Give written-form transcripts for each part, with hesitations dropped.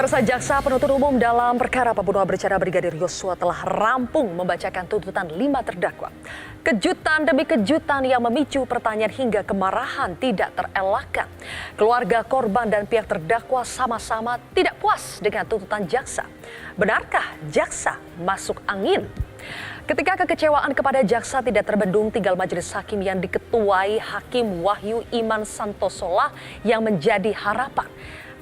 Pemirsa, Jaksa Penuntut Umum dalam perkara pembunuhan berencana Brigadir Yosua telah rampung membacakan tuntutan 5 terdakwa. Kejutan demi kejutan yang memicu pertanyaan hingga kemarahan tidak terelakkan. Keluarga korban dan pihak terdakwa sama-sama tidak puas dengan tuntutan jaksa. Benarkah jaksa masuk angin? Ketika kekecewaan kepada jaksa tidak terbendung, tinggal majelis hakim yang diketuai Hakim Wahyu Iman Santosolah yang menjadi harapan.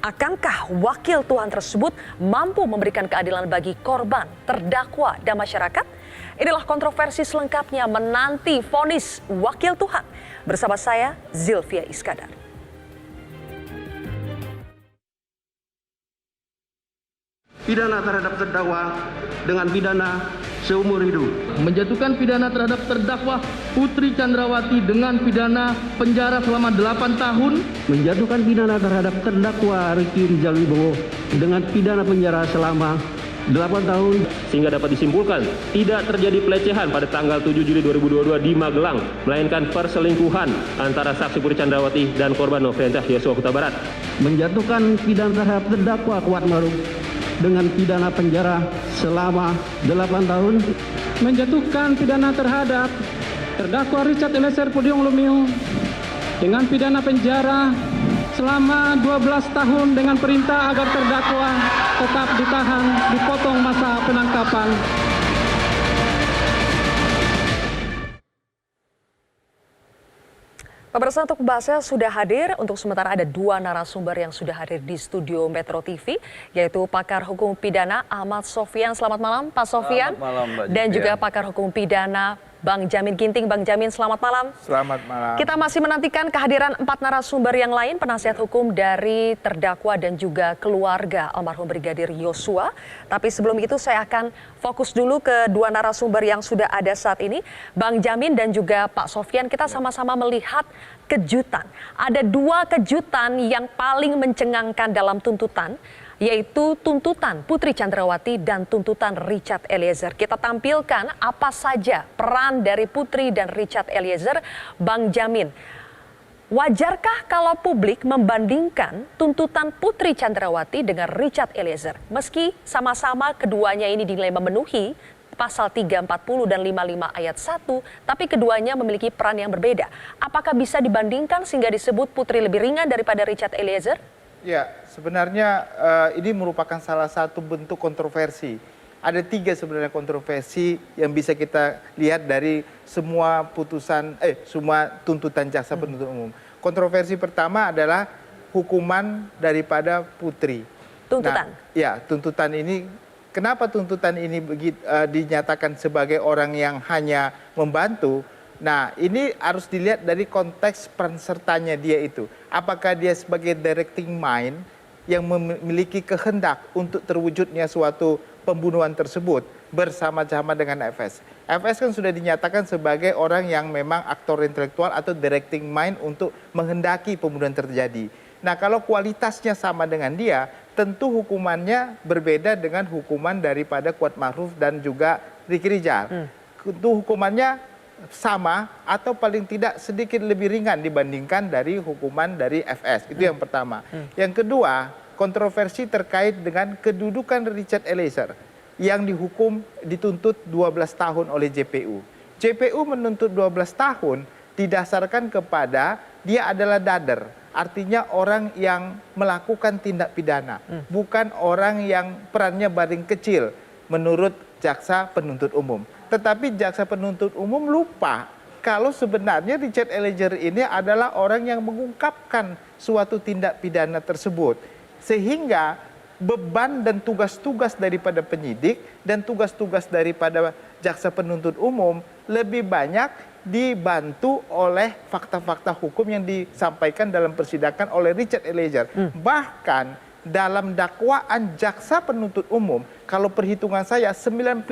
Akankah wakil Tuhan tersebut mampu memberikan keadilan bagi korban, terdakwa, dan masyarakat? Inilah kontroversi selengkapnya menanti vonis wakil Tuhan. Bersama saya, Zilvia Iskandar. Pidana terhadap terdakwa dengan pidana seumur hidup. Menjatuhkan pidana terhadap terdakwa Putri Chandrawati dengan pidana penjara selama 8 tahun. Menjatuhkan pidana terhadap terdakwa Ricky Rizal Wibowo dengan pidana penjara selama 8 tahun. Sehingga dapat disimpulkan tidak terjadi pelecehan pada tanggal 7 Juli 2022 di Magelang, melainkan perselingkuhan antara saksi Putri Chandrawati dan korban Nofriansyah Yosua Huta Barat. Menjatuhkan pidana terhadap terdakwa Kuat Maruf dengan pidana penjara selama 8 tahun. Menjatuhkan pidana terhadap terdakwa Richard Eliezer Pudium Lumiu dengan pidana penjara selama 12 tahun dengan perintah agar terdakwa tetap ditahan, dipotong masa penangkapan. Pemirsa, untuk pembahasannya sudah hadir, untuk sementara ada 2 narasumber yang sudah hadir di studio Metro TV, yaitu pakar hukum pidana Ahmad Sofyan. Selamat malam Pak Sofyan. Selamat malam Mbak Dan Jipian. juga pakar hukum pidana Bang Jamin Ginting. Bang Jamin, selamat malam. Selamat malam. Kita masih menantikan kehadiran 4 narasumber yang lain, penasihat hukum dari terdakwa dan juga keluarga almarhum Brigadir Yosua. Tapi sebelum itu saya akan fokus dulu ke 2 narasumber yang sudah ada saat ini. Bang Jamin dan juga Pak Sofyan, kita sama-sama melihat kejutan. Ada 2 kejutan yang paling mencengangkan dalam tuntutan, yaitu tuntutan Putri Chandrawati dan tuntutan Richard Eliezer. Kita tampilkan apa saja peran dari Putri dan Richard Eliezer. Bang Jamin, wajarkah kalau publik membandingkan tuntutan Putri Chandrawati dengan Richard Eliezer? Meski sama-sama keduanya ini dinilai memenuhi pasal 340 dan 55 ayat 1, tapi keduanya memiliki peran yang berbeda. Apakah bisa dibandingkan sehingga disebut Putri lebih ringan daripada Richard Eliezer? Ya, sebenarnya ini merupakan salah satu bentuk kontroversi. Ada 3 sebenarnya kontroversi yang bisa kita lihat dari semua semua tuntutan jaksa penuntut umum. Kontroversi pertama adalah hukuman daripada Putri. Tuntutan? Nah, tuntutan ini, kenapa tuntutan ini dinyatakan sebagai orang yang hanya membantu? Nah, ini harus dilihat dari konteks peran sertanya dia itu. Apakah dia sebagai directing mind yang memiliki kehendak untuk terwujudnya suatu pembunuhan tersebut bersama-sama dengan FS. FS kan sudah dinyatakan sebagai orang yang memang aktor intelektual atau directing mind untuk menghendaki pembunuhan terjadi. Nah, kalau kualitasnya sama dengan dia, tentu hukumannya berbeda dengan hukuman daripada Kuat Maruf dan juga Ricky Rizal. Tentu hukumannya sama atau paling tidak sedikit lebih ringan dibandingkan dari hukuman dari FS. Itu yang pertama. Yang kedua, kontroversi terkait dengan kedudukan Richard Eliezer yang dituntut 12 tahun oleh JPU. JPU menuntut 12 tahun didasarkan kepada dia adalah dader. Artinya orang yang melakukan tindak pidana, bukan orang yang perannya paling kecil menurut jaksa penuntut umum. Tetapi jaksa penuntut umum lupa kalau sebenarnya Richard Eliezer ini adalah orang yang mengungkapkan suatu tindak pidana tersebut. Sehingga beban dan tugas-tugas daripada penyidik dan tugas-tugas daripada jaksa penuntut umum lebih banyak dibantu oleh fakta-fakta hukum yang disampaikan dalam persidangan oleh Richard Eliezer. Bahkan dalam dakwaan jaksa penuntut umum, kalau perhitungan saya 95%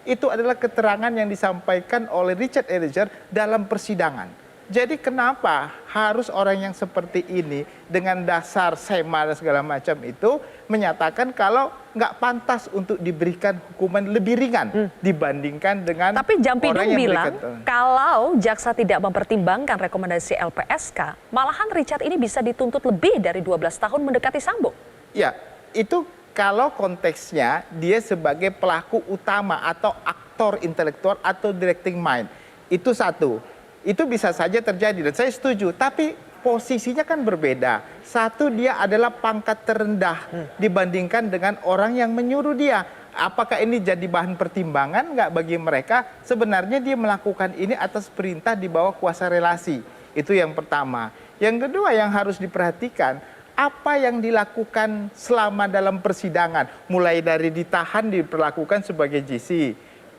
itu adalah keterangan yang disampaikan oleh Richard Eliezer dalam persidangan. Jadi kenapa harus orang yang seperti ini dengan dasar sema dan segala macam itu menyatakan kalau nggak pantas untuk diberikan hukuman lebih ringan dibandingkan dengan Tapi orang Jampidum yang bilang berikan, kalau jaksa tidak mempertimbangkan rekomendasi LPSK, malahan Richard ini bisa dituntut lebih dari 12 tahun mendekati Sambo. Ya, itu kalau konteksnya dia sebagai pelaku utama atau aktor intelektual atau directing mind. Itu satu. Itu bisa saja terjadi dan saya setuju. Tapi posisinya kan berbeda. Satu, dia adalah pangkat terendah dibandingkan dengan orang yang menyuruh dia. Apakah ini jadi bahan pertimbangan nggak bagi mereka? Sebenarnya dia melakukan ini atas perintah di bawah kuasa relasi. Itu yang pertama. Yang kedua yang harus diperhatikan, apa yang dilakukan selama dalam persidangan. Mulai dari ditahan, diperlakukan sebagai GC.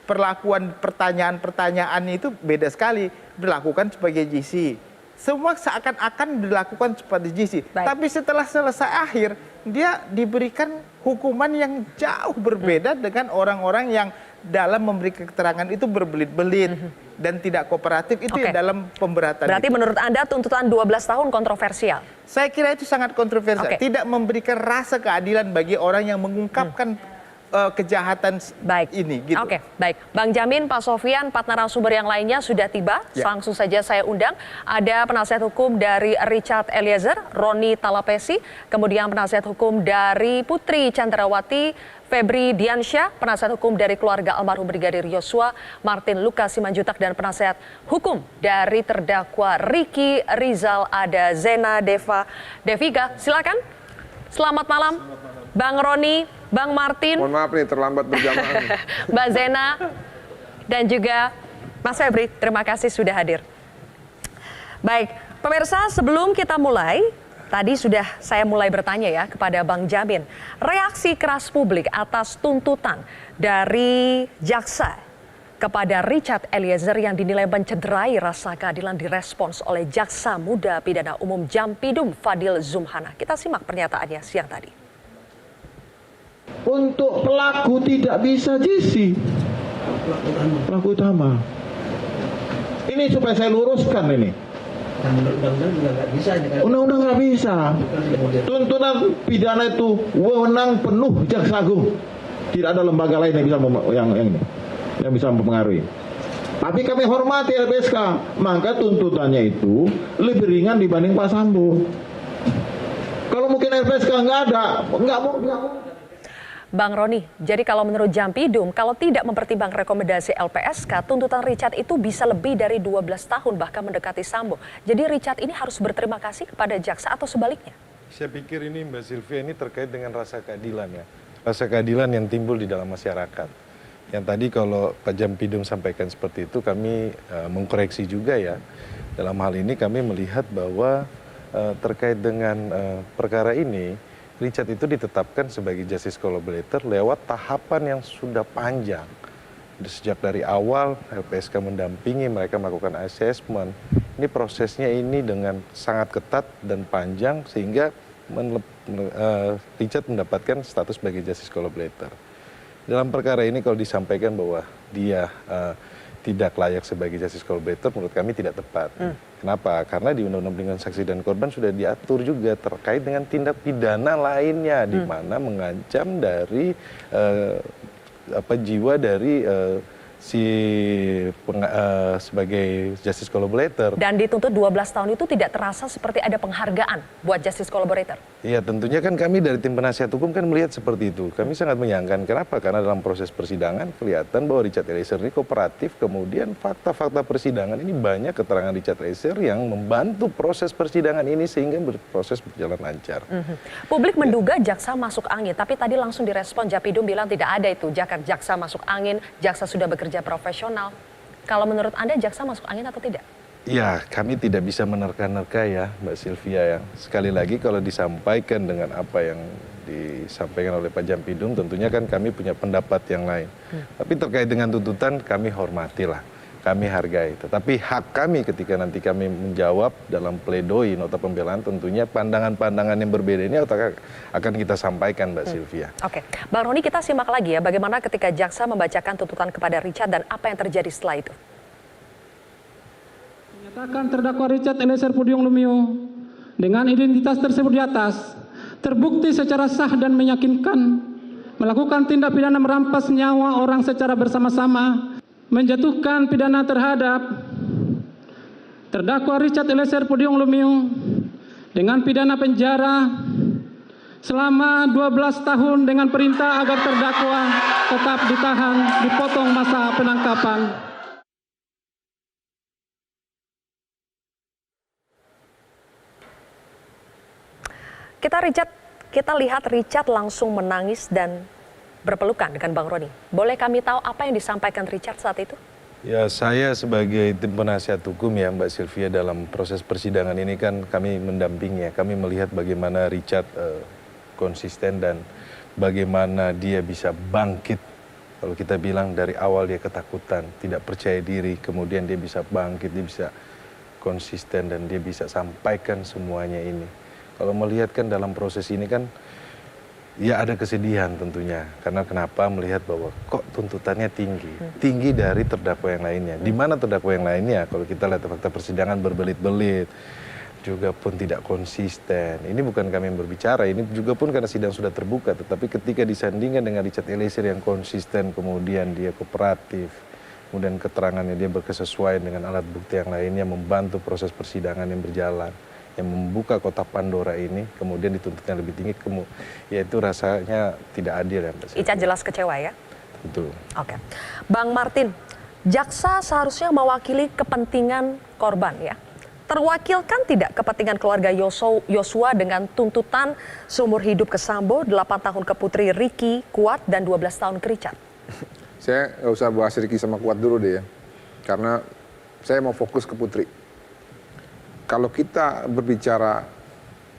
Perlakuan pertanyaan-pertanyaan itu beda sekali. Dilakukan sebagai GC. Semua seakan-akan dilakukan seperti GC. Tapi setelah selesai akhir, dia diberikan hukuman yang jauh berbeda dengan orang-orang yang dalam memberi keterangan itu berbelit-belit dan tidak kooperatif. Itu yang dalam pemberatan. Berarti itu. menurut Anda tuntutan 12 tahun kontroversial? Saya kira itu sangat kontroversial. Tidak memberikan rasa keadilan bagi orang yang mengungkapkan kejahatan ini. Gitu. Oke, baik. Bang Jamin, Pak Sofyan, 4 narasumber yang lainnya sudah tiba. Langsung saja saya undang. Ada penasihat hukum dari Richard Eliezer, Roni Talapesi. Kemudian penasihat hukum dari Putri Candrawati, Febri Diansyah. Penasihat hukum dari keluarga almarhum Brigadir Yosua, Martin Lukas Simanjutak. Dan penasihat hukum dari terdakwa Ricky Rizal, ada Zena Deviga. Silakan. Selamat malam, Bang Roni, Bang Martin. Mohon maaf nih terlambat berjamaah. Mbak Zena dan juga Mas Febri, terima kasih sudah hadir. Baik, pemirsa, sebelum kita mulai, tadi sudah saya mulai bertanya ya kepada Bang Jamin. Reaksi keras publik atas tuntutan dari jaksa kepada Richard Eliezer yang dinilai mencederai rasa keadilan direspons oleh Jaksa Muda Pidana Umum Jampidum Fadil Zumhana. Kita simak pernyataannya siang tadi. Untuk pelaku tidak bisa GC. Pelaku utama. Ini supaya saya luruskan ini. Undang-undang juga nggak bisa. Undang-undang nggak bisa. Tuntutan pidana itu wewenang penuh Jaksa Agung. Tidak ada lembaga lain yang bisa yang bisa mempengaruhi. Tapi kami hormati LPSK, maka tuntutannya itu lebih ringan dibanding Pak Sambo. Kalau mungkin LPSK nggak ada, nggak mau. Bang Roni, jadi kalau menurut Jampidum, kalau tidak mempertimbangkan rekomendasi LPSK, tuntutan Richard itu bisa lebih dari 12 tahun, bahkan mendekati Sambo. Jadi Richard ini harus berterima kasih kepada jaksa atau sebaliknya? Saya pikir ini Mbak Sylvia ini terkait dengan rasa keadilan ya. Rasa keadilan yang timbul di dalam masyarakat. Yang tadi kalau Pak Jampidum sampaikan seperti itu, kami mengkoreksi juga ya. Dalam hal ini kami melihat bahwa terkait dengan perkara ini, Richard itu ditetapkan sebagai justice collaborator lewat tahapan yang sudah panjang. Sejak dari awal LPSK mendampingi mereka melakukan assessment. Ini prosesnya ini dengan sangat ketat dan panjang sehingga Richard mendapatkan status sebagai justice collaborator. Dalam perkara ini kalau disampaikan bahwa dia tidak layak sebagai justice collaborator, menurut kami tidak tepat. Kenapa? Karena di Undang-Undang Perlindungan Saksi dan Korban sudah diatur juga terkait dengan tindak pidana lainnya, di mana mengancam dari jiwa dari sebagai justice collaborator. Dan dituntut 12 tahun itu tidak terasa seperti ada penghargaan buat justice collaborator? Iya, tentunya kan kami dari tim penasihat hukum kan melihat seperti itu. Kami sangat menyayangkan. Kenapa? Karena dalam proses persidangan kelihatan bahwa Richard Eliezer ini kooperatif, kemudian fakta-fakta persidangan ini banyak keterangan Richard Eliezer yang membantu proses persidangan ini sehingga proses berjalan lancar. Publik menduga jaksa masuk angin, tapi tadi langsung direspon Jampidum bilang tidak ada itu. Jaksa masuk angin, jaksa sudah bekerja profesional. Kalau menurut Anda jaksa masuk angin atau tidak? Ya, kami tidak bisa menerka-nerka ya Mbak Sylvia ya. Sekali lagi kalau disampaikan dengan apa yang disampaikan oleh Pak Jampidum, tentunya kan kami punya pendapat yang lain. Tapi terkait dengan tuntutan kami hormatilah, kami hargai. Tetapi hak kami ketika nanti kami menjawab dalam pledoi nota pembelaan, tentunya pandangan-pandangan yang berbeda ini akan kita sampaikan Mbak Sylvia. Oke, Bang Roni, kita simak lagi ya bagaimana ketika jaksa membacakan tuntutan kepada Richard dan apa yang terjadi setelah itu. Menyatakan terdakwa Richard Eliezer Pudium Lumiu dengan identitas tersebut di atas terbukti secara sah dan meyakinkan melakukan tindak pidana merampas nyawa orang secara bersama-sama, menjatuhkan pidana terhadap terdakwa Richard Eliezer Pudium Lumiu dengan pidana penjara selama 12 tahun dengan perintah agar terdakwa tetap ditahan, dipotong masa penangkapan. Kita lihat Richard langsung menangis dan berpelukan dengan Bang Roni. Boleh kami tahu apa yang disampaikan Richard saat itu? Ya, saya sebagai tim penasihat hukum ya Mbak Sylvia, dalam proses persidangan ini kan kami mendampingi ya. Kami melihat bagaimana Richard konsisten dan bagaimana dia bisa bangkit. Kalau kita bilang dari awal dia ketakutan, tidak percaya diri, kemudian dia bisa bangkit, dia bisa konsisten dan dia bisa sampaikan semuanya ini. Kalau melihat kan dalam proses ini kan ya ada kesedihan tentunya. Karena kenapa melihat bahwa kok tuntutannya tinggi. Tinggi dari terdakwa yang lainnya. Di mana terdakwa yang lainnya kalau kita lihat fakta persidangan berbelit-belit. Juga pun tidak konsisten. Ini bukan kami yang berbicara. Ini juga pun karena sidang sudah terbuka. Tetapi ketika disandingkan dengan Richard Eliezer yang konsisten. Kemudian dia kooperatif. Kemudian keterangannya dia berkesesuaian dengan alat bukti yang lainnya. Membantu proses persidangan yang berjalan. Yang membuka kotak Pandora ini, kemudian dituntutnya lebih tinggi, ya itu rasanya tidak adil ya Mbak. Ica jelas kecewa ya? Betul. Oke. Bang Martin, jaksa seharusnya mewakili kepentingan korban ya. Terwakilkan tidak kepentingan keluarga Yosua dengan tuntutan seumur hidup ke Sambo, 8 tahun ke Putri Ricky, Kuat, dan 12 tahun ke Richard? Saya nggak usah bahas Ricky sama Kuat dulu deh ya. Karena saya mau fokus ke Putri. Kalau kita berbicara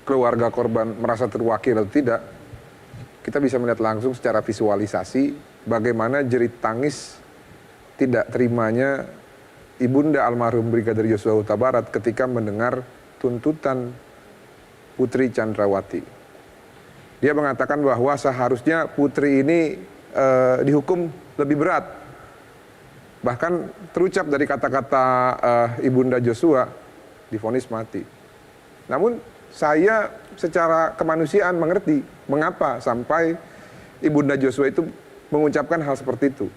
keluarga korban merasa terwakil atau tidak, kita bisa melihat langsung secara visualisasi bagaimana jerit tangis tidak terimanya ibunda almarhum Brigadir Yosua Huta Barat ketika mendengar tuntutan Putri Chandrawati. Dia mengatakan bahwa seharusnya Putri ini dihukum lebih berat. Bahkan terucap dari kata-kata ibunda Joshua, divonis mati. Namun saya secara kemanusiaan mengerti mengapa sampai ibunda Joshua itu mengucapkan hal seperti itu.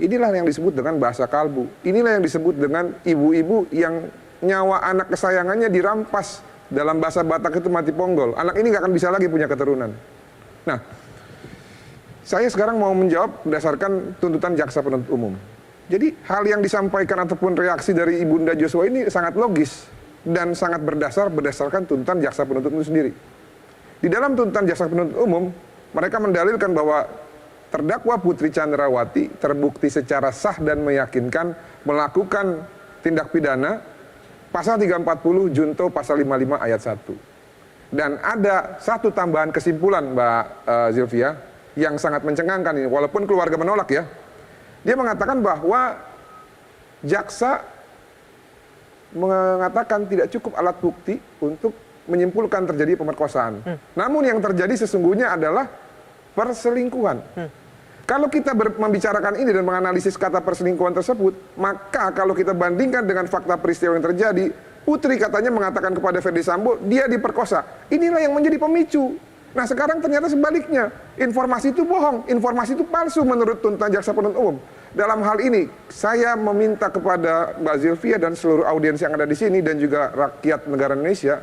Inilah yang disebut dengan bahasa kalbu. Inilah yang disebut dengan ibu-ibu yang nyawa anak kesayangannya dirampas. Dalam bahasa Batak itu mati ponggol. Anak ini nggak akan bisa lagi punya keturunan. Nah, saya sekarang mau menjawab berdasarkan tuntutan jaksa penuntut umum. Jadi hal yang disampaikan ataupun reaksi dari ibunda Joshua ini sangat logis dan sangat berdasarkan tuntutan jaksa penuntut umum sendiri. Di dalam tuntutan jaksa penuntut umum, mereka mendalilkan bahwa terdakwa Putri Chandrawati terbukti secara sah dan meyakinkan melakukan tindak pidana pasal 340 junto pasal 55 ayat 1. Dan ada satu tambahan kesimpulan Mbak Sylvia yang sangat mencengangkan ini, walaupun keluarga menolak ya. Dia mengatakan bahwa jaksa mengatakan tidak cukup alat bukti untuk menyimpulkan terjadi pemerkosaan. Namun yang terjadi sesungguhnya adalah perselingkuhan. Kalau kita membicarakan ini dan menganalisis kata perselingkuhan tersebut, maka kalau kita bandingkan dengan fakta peristiwa yang terjadi, Putri katanya mengatakan kepada Ferdi Sambo, dia diperkosa. Inilah yang menjadi pemicu. Nah sekarang ternyata sebaliknya, informasi itu bohong, informasi itu palsu menurut tuntutan jaksa penuntut umum. Dalam hal ini, saya meminta kepada Mbak Sylvia dan seluruh audiens yang ada di sini dan juga rakyat negara Indonesia,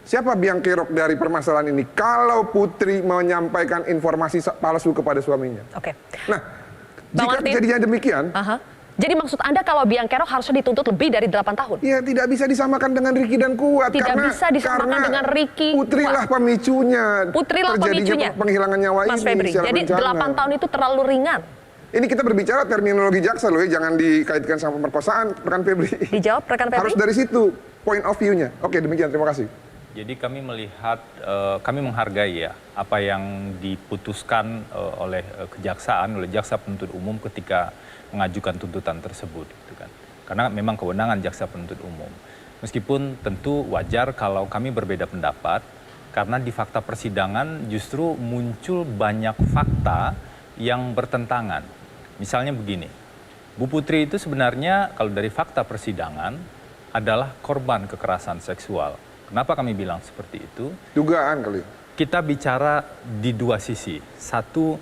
siapa biang kerok dari permasalahan ini? Kalau Putri menyampaikan informasi palsu kepada suaminya. Oke. Nah, jika terjadinya demikian, jadi maksud Anda kalau biang kerok harusnya dituntut lebih dari 8 tahun? Ya tidak bisa disamakan dengan Ricky dan Kuat. Tidak bisa disamakan dengan Ricky. Putrilah pemicunya. Putrilah pemicunya. Penghilangan nyawa Mas ini. Febri, jadi 8 tahun itu terlalu ringan. Ini kita berbicara terminologi jaksa loh ya, jangan dikaitkan sama pemerkosaan, rekan Febri. Dijawab rekan Febri. Harus dari situ point of view-nya. Oke, demikian, terima kasih. Jadi kami melihat, kami menghargai ya apa yang diputuskan oleh kejaksaan, oleh jaksa penuntut umum ketika mengajukan tuntutan tersebut, gitu kan. Karena memang kewenangan jaksa penuntut umum. Meskipun tentu wajar kalau kami berbeda pendapat, karena di fakta persidangan justru muncul banyak fakta yang bertentangan. Misalnya begini, Bu Putri itu sebenarnya kalau dari fakta persidangan adalah korban kekerasan seksual. Kenapa kami bilang seperti itu? Dugaan kali. Kita bicara di dua sisi. Satu,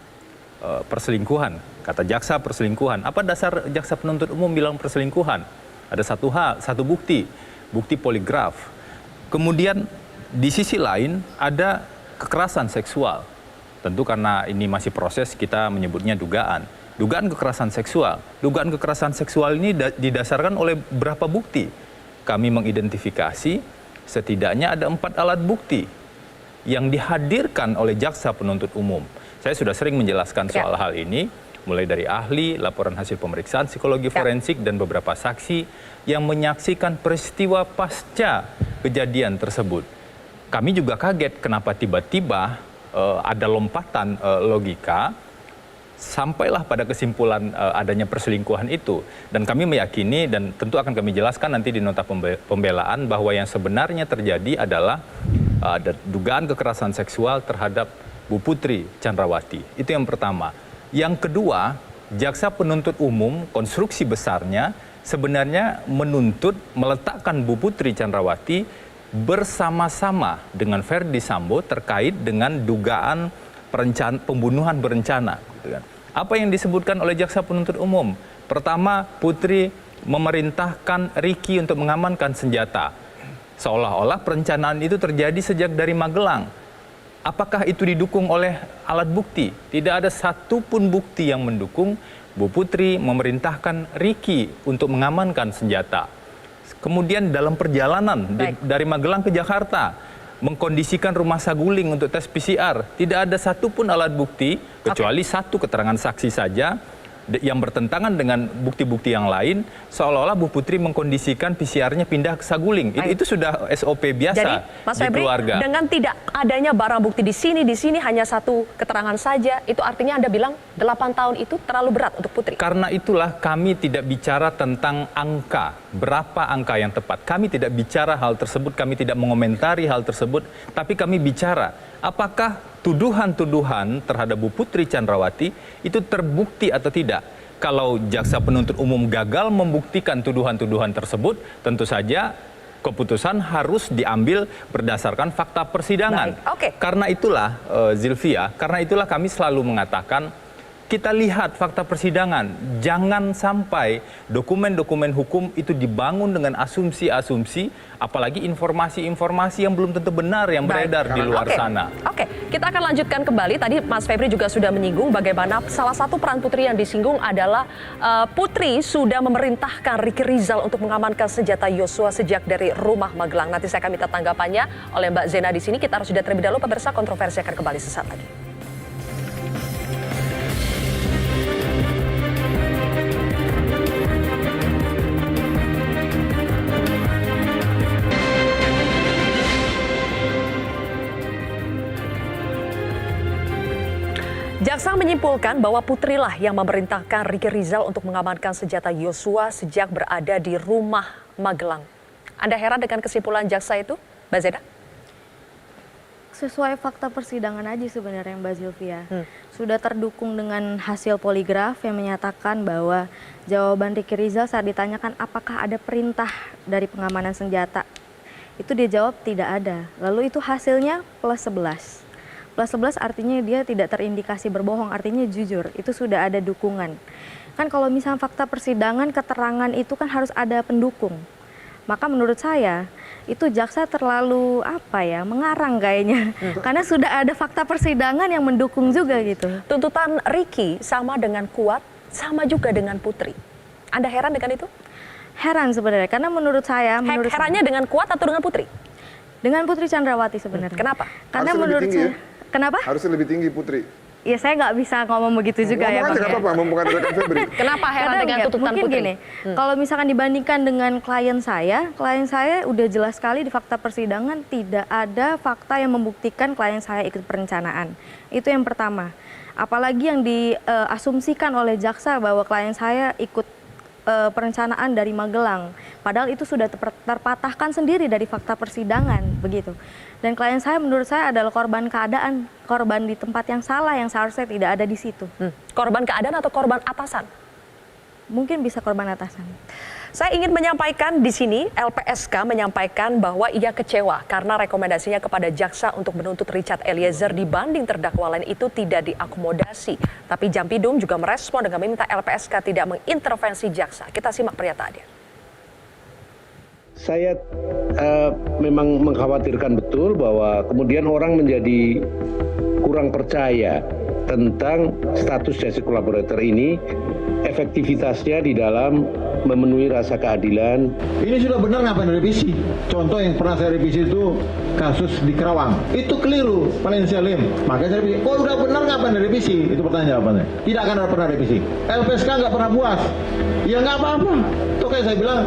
perselingkuhan. Kata jaksa perselingkuhan. Apa dasar jaksa penuntut umum bilang perselingkuhan? Ada satu bukti poligraf. Kemudian di sisi lain ada kekerasan seksual. Tentu karena ini masih proses, kita menyebutnya dugaan. Dugaan kekerasan seksual. Dugaan kekerasan seksual ini didasarkan oleh berapa bukti? Kami mengidentifikasi setidaknya ada 4 alat bukti yang dihadirkan oleh jaksa penuntut umum. Saya sudah sering menjelaskan soal hal ini, mulai dari ahli, laporan hasil pemeriksaan psikologi forensik, dan beberapa saksi yang menyaksikan peristiwa pasca kejadian tersebut. Kami juga kaget kenapa tiba-tiba ada lompatan logika, sampailah pada kesimpulan adanya perselingkuhan itu. Dan kami meyakini, dan tentu akan kami jelaskan nanti di nota pembelaan, bahwa yang sebenarnya terjadi adalah ada dugaan kekerasan seksual terhadap Bu Putri Chandrawati. Itu yang pertama. Yang kedua, jaksa penuntut umum konstruksi besarnya sebenarnya menuntut meletakkan Bu Putri Chandrawati bersama-sama dengan Verdi Sambo terkait dengan dugaan pembunuhan berencana. Gitu kan. Apa yang disebutkan oleh jaksa penuntut umum? Pertama, Putri memerintahkan Ricky untuk mengamankan senjata. Seolah-olah perencanaan itu terjadi sejak dari Magelang. Apakah itu didukung oleh alat bukti? Tidak ada satupun bukti yang mendukung Bu Putri memerintahkan Ricky untuk mengamankan senjata. Kemudian dalam perjalanan dari Magelang ke Jakarta, mengkondisikan rumah Saguling untuk tes PCR. Tidak ada satupun alat bukti, kecuali satu keterangan saksi saja, yang bertentangan dengan bukti-bukti yang lain, seolah-olah Bu Putri mengkondisikan PCR-nya pindah ke Saguling. Itu sudah SOP biasa. Jadi, Mas di Febri, keluarga. dengan tidak adanya barang bukti di sini hanya satu keterangan saja, itu artinya Anda bilang 8 tahun itu terlalu berat untuk Putri? Karena itulah kami tidak bicara tentang angka, berapa angka yang tepat. Kami tidak bicara hal tersebut, kami tidak mengomentari hal tersebut, tapi kami bicara apakah tuduhan-tuduhan terhadap Bu Putri Chandrawati itu terbukti atau tidak. Kalau jaksa penuntut umum gagal membuktikan tuduhan-tuduhan tersebut, tentu saja keputusan harus diambil berdasarkan fakta persidangan. Karena itulah Zilvia, karena itulah kami selalu mengatakan kita lihat fakta persidangan. Jangan sampai dokumen-dokumen hukum itu dibangun dengan asumsi-asumsi, apalagi informasi-informasi yang belum tentu benar yang beredar di luar sana. Kita akan lanjutkan kembali. Tadi Mas Febri juga sudah menyinggung bagaimana salah satu peran Putri yang disinggung adalah Putri sudah memerintahkan Ricky Rizal untuk mengamankan senjata Yosua sejak dari rumah Magelang. Nanti saya akan minta tanggapannya oleh Mbak Zena di sini. Kita harus jeda terlebih dahulu, pemirsa. Kontroversi akan kembali sesaat lagi. Jaksa menyimpulkan bahwa Putrilah yang memerintahkan Ricky Rizal untuk mengamankan senjata Yosua sejak berada di rumah Magelang. Anda heran dengan kesimpulan jaksa itu, Mbak Zeda? Sesuai fakta persidangan aja sebenarnya Mbak Zilvia. Sudah terdukung dengan hasil poligraf yang menyatakan bahwa jawaban Ricky Rizal saat ditanyakan apakah ada perintah dari pengamanan senjata, itu dia jawab tidak ada. Lalu itu hasilnya +11. +11 artinya dia tidak terindikasi berbohong, artinya jujur. Itu sudah ada dukungan. Kan kalau misalnya fakta persidangan, keterangan itu kan harus ada pendukung. Maka menurut saya itu jaksa terlalu mengarang kayaknya. Karena sudah ada fakta persidangan yang mendukung juga gitu. Tuntutan Ricky sama dengan kuat, sama juga dengan Putri. Anda heran dengan itu? Heran sebenarnya, karena menurut saya... Herannya dengan kuat atau dengan Putri? Dengan Putri Chandrawati sebenarnya. Kenapa? Karena menurut saya... Kenapa? Harusnya lebih tinggi Putri. Ya saya nggak bisa ngomong begitu juga ya. Ngomong aja nggak apa-apa, mumpung ada rekan Febri. Kenapa heran dengan tuntutan mungkin Putri? Gini, kalau misalkan dibandingkan dengan klien saya udah jelas sekali di fakta persidangan tidak ada fakta yang membuktikan klien saya ikut perencanaan. Itu yang pertama. Apalagi yang diasumsikan oleh jaksa bahwa klien saya ikut perencanaan dari Magelang. Padahal itu sudah terpatahkan sendiri dari fakta persidangan, begitu. Dan klien saya menurut saya adalah korban keadaan, korban di tempat yang salah yang seharusnya tidak ada di situ. Korban keadaan atau korban atasan? Mungkin bisa korban atasan. Saya ingin menyampaikan di sini, LPSK menyampaikan bahwa ia kecewa karena rekomendasinya kepada jaksa untuk menuntut Richard Eliezer dibanding terdakwa lain itu tidak diakomodasi. Tapi Jampidum juga merespon dengan meminta LPSK tidak mengintervensi jaksa. Kita simak pernyataannya. Saya memang mengkhawatirkan betul bahwa kemudian orang menjadi kurang percaya tentang status justice collaborator ini, efektivitasnya di dalam memenuhi rasa keadilan. Ini sudah benar ngapain revisi? Contoh yang pernah saya revisi itu kasus di Kerawang. Itu keliru, Valencia Lim. Makanya saya revisi. Oh udah benar ngapain revisi? Itu pertanyaan jawabannya. Tidak akan pernah revisi. LPSK nggak pernah puas. Ya nggak apa-apa. Itu kayak saya bilang,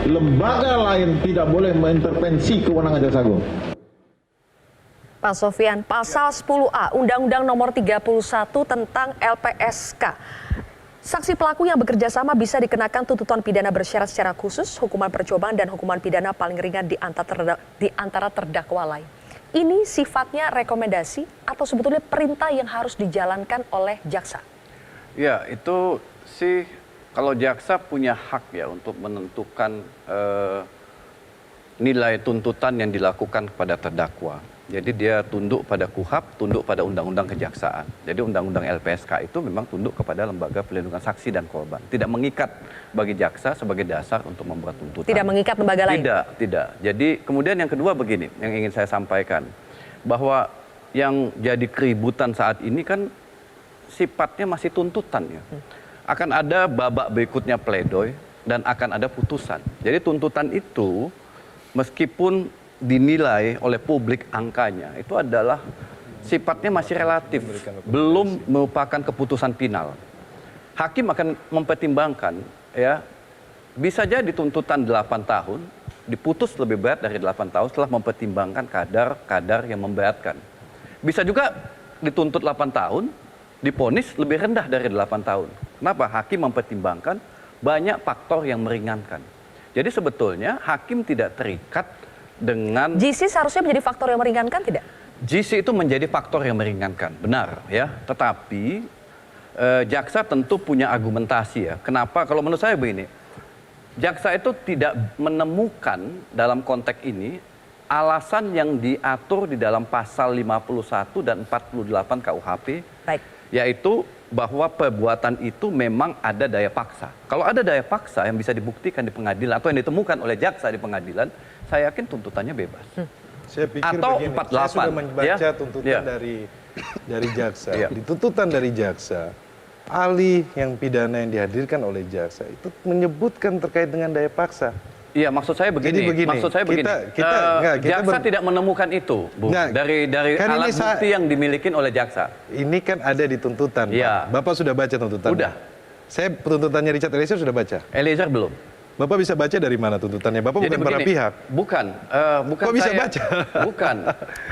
lembaga lain tidak boleh mengintervensi kewenangan Jaksa Agung. Pak Sofyan, pasal 10A Undang-Undang Nomor 31 tentang LPSK. Saksi pelaku yang bekerja sama bisa dikenakan tuntutan pidana bersyarat secara khusus, hukuman percobaan dan hukuman pidana paling ringan di antara terdakwa lain. Ini sifatnya rekomendasi atau sebetulnya perintah yang harus dijalankan oleh jaksa? Ya, itu sih kalau jaksa punya hak ya untuk menentukan nilai tuntutan yang dilakukan kepada terdakwa. Jadi dia tunduk pada KUHAP, tunduk pada Undang-Undang Kejaksaan. Jadi Undang-Undang LPSK itu memang tunduk kepada Lembaga Perlindungan Saksi dan Korban. Tidak mengikat bagi jaksa sebagai dasar untuk membuat tuntutan. Tidak mengikat lembaga lain? Tidak. Jadi kemudian yang kedua begini, yang ingin saya sampaikan. Bahwa yang jadi keributan saat ini kan sifatnya masih tuntutan ya. Akan ada babak berikutnya pledoi dan akan ada putusan. Jadi tuntutan itu meskipun dinilai oleh publik angkanya itu adalah sifatnya masih relatif, belum merupakan keputusan final. Hakim akan mempertimbangkan ya, bisa jadi tuntutan 8 tahun diputus lebih berat dari 8 tahun setelah mempertimbangkan kadar yang memberatkan. Bisa juga dituntut 8 tahun, diponis lebih rendah dari 8 tahun. Kenapa? Hakim mempertimbangkan banyak faktor yang meringankan. Jadi sebetulnya hakim tidak terikat dengan GC seharusnya menjadi faktor yang meringankan tidak? GC itu menjadi faktor yang meringankan, benar ya. Tetapi jaksa tentu punya argumentasi ya. Kenapa? Kalau menurut saya begini, jaksa itu tidak menemukan dalam konteks ini alasan yang diatur di dalam pasal 51 dan 48 KUHP, yaitu bahwa perbuatan itu memang ada daya paksa. Kalau ada daya paksa yang bisa dibuktikan di pengadilan atau yang ditemukan oleh jaksa di pengadilan, saya yakin tuntutannya bebas. Saya pikir atau begini, 48. saya sudah membaca tuntutan dari jaksa. Di tuntutan dari jaksa, ahli yang pidana yang dihadirkan oleh jaksa itu menyebutkan terkait dengan daya paksa. Iya, maksud saya begini. Maksud saya begini. Jaksa tidak menemukan itu, Bu. Dari kan alat bukti yang dimiliki oleh jaksa. Ini kan ada di tuntutan. Ya. Bapak sudah baca tuntutannya? Udah. Saya tuntutannya Richard Eliezer sudah baca. Eliezer belum. Bapak bisa baca dari mana tuntutannya? Bapak Jadi bukan para pihak. Bukan. Kok bisa baca? Bukan.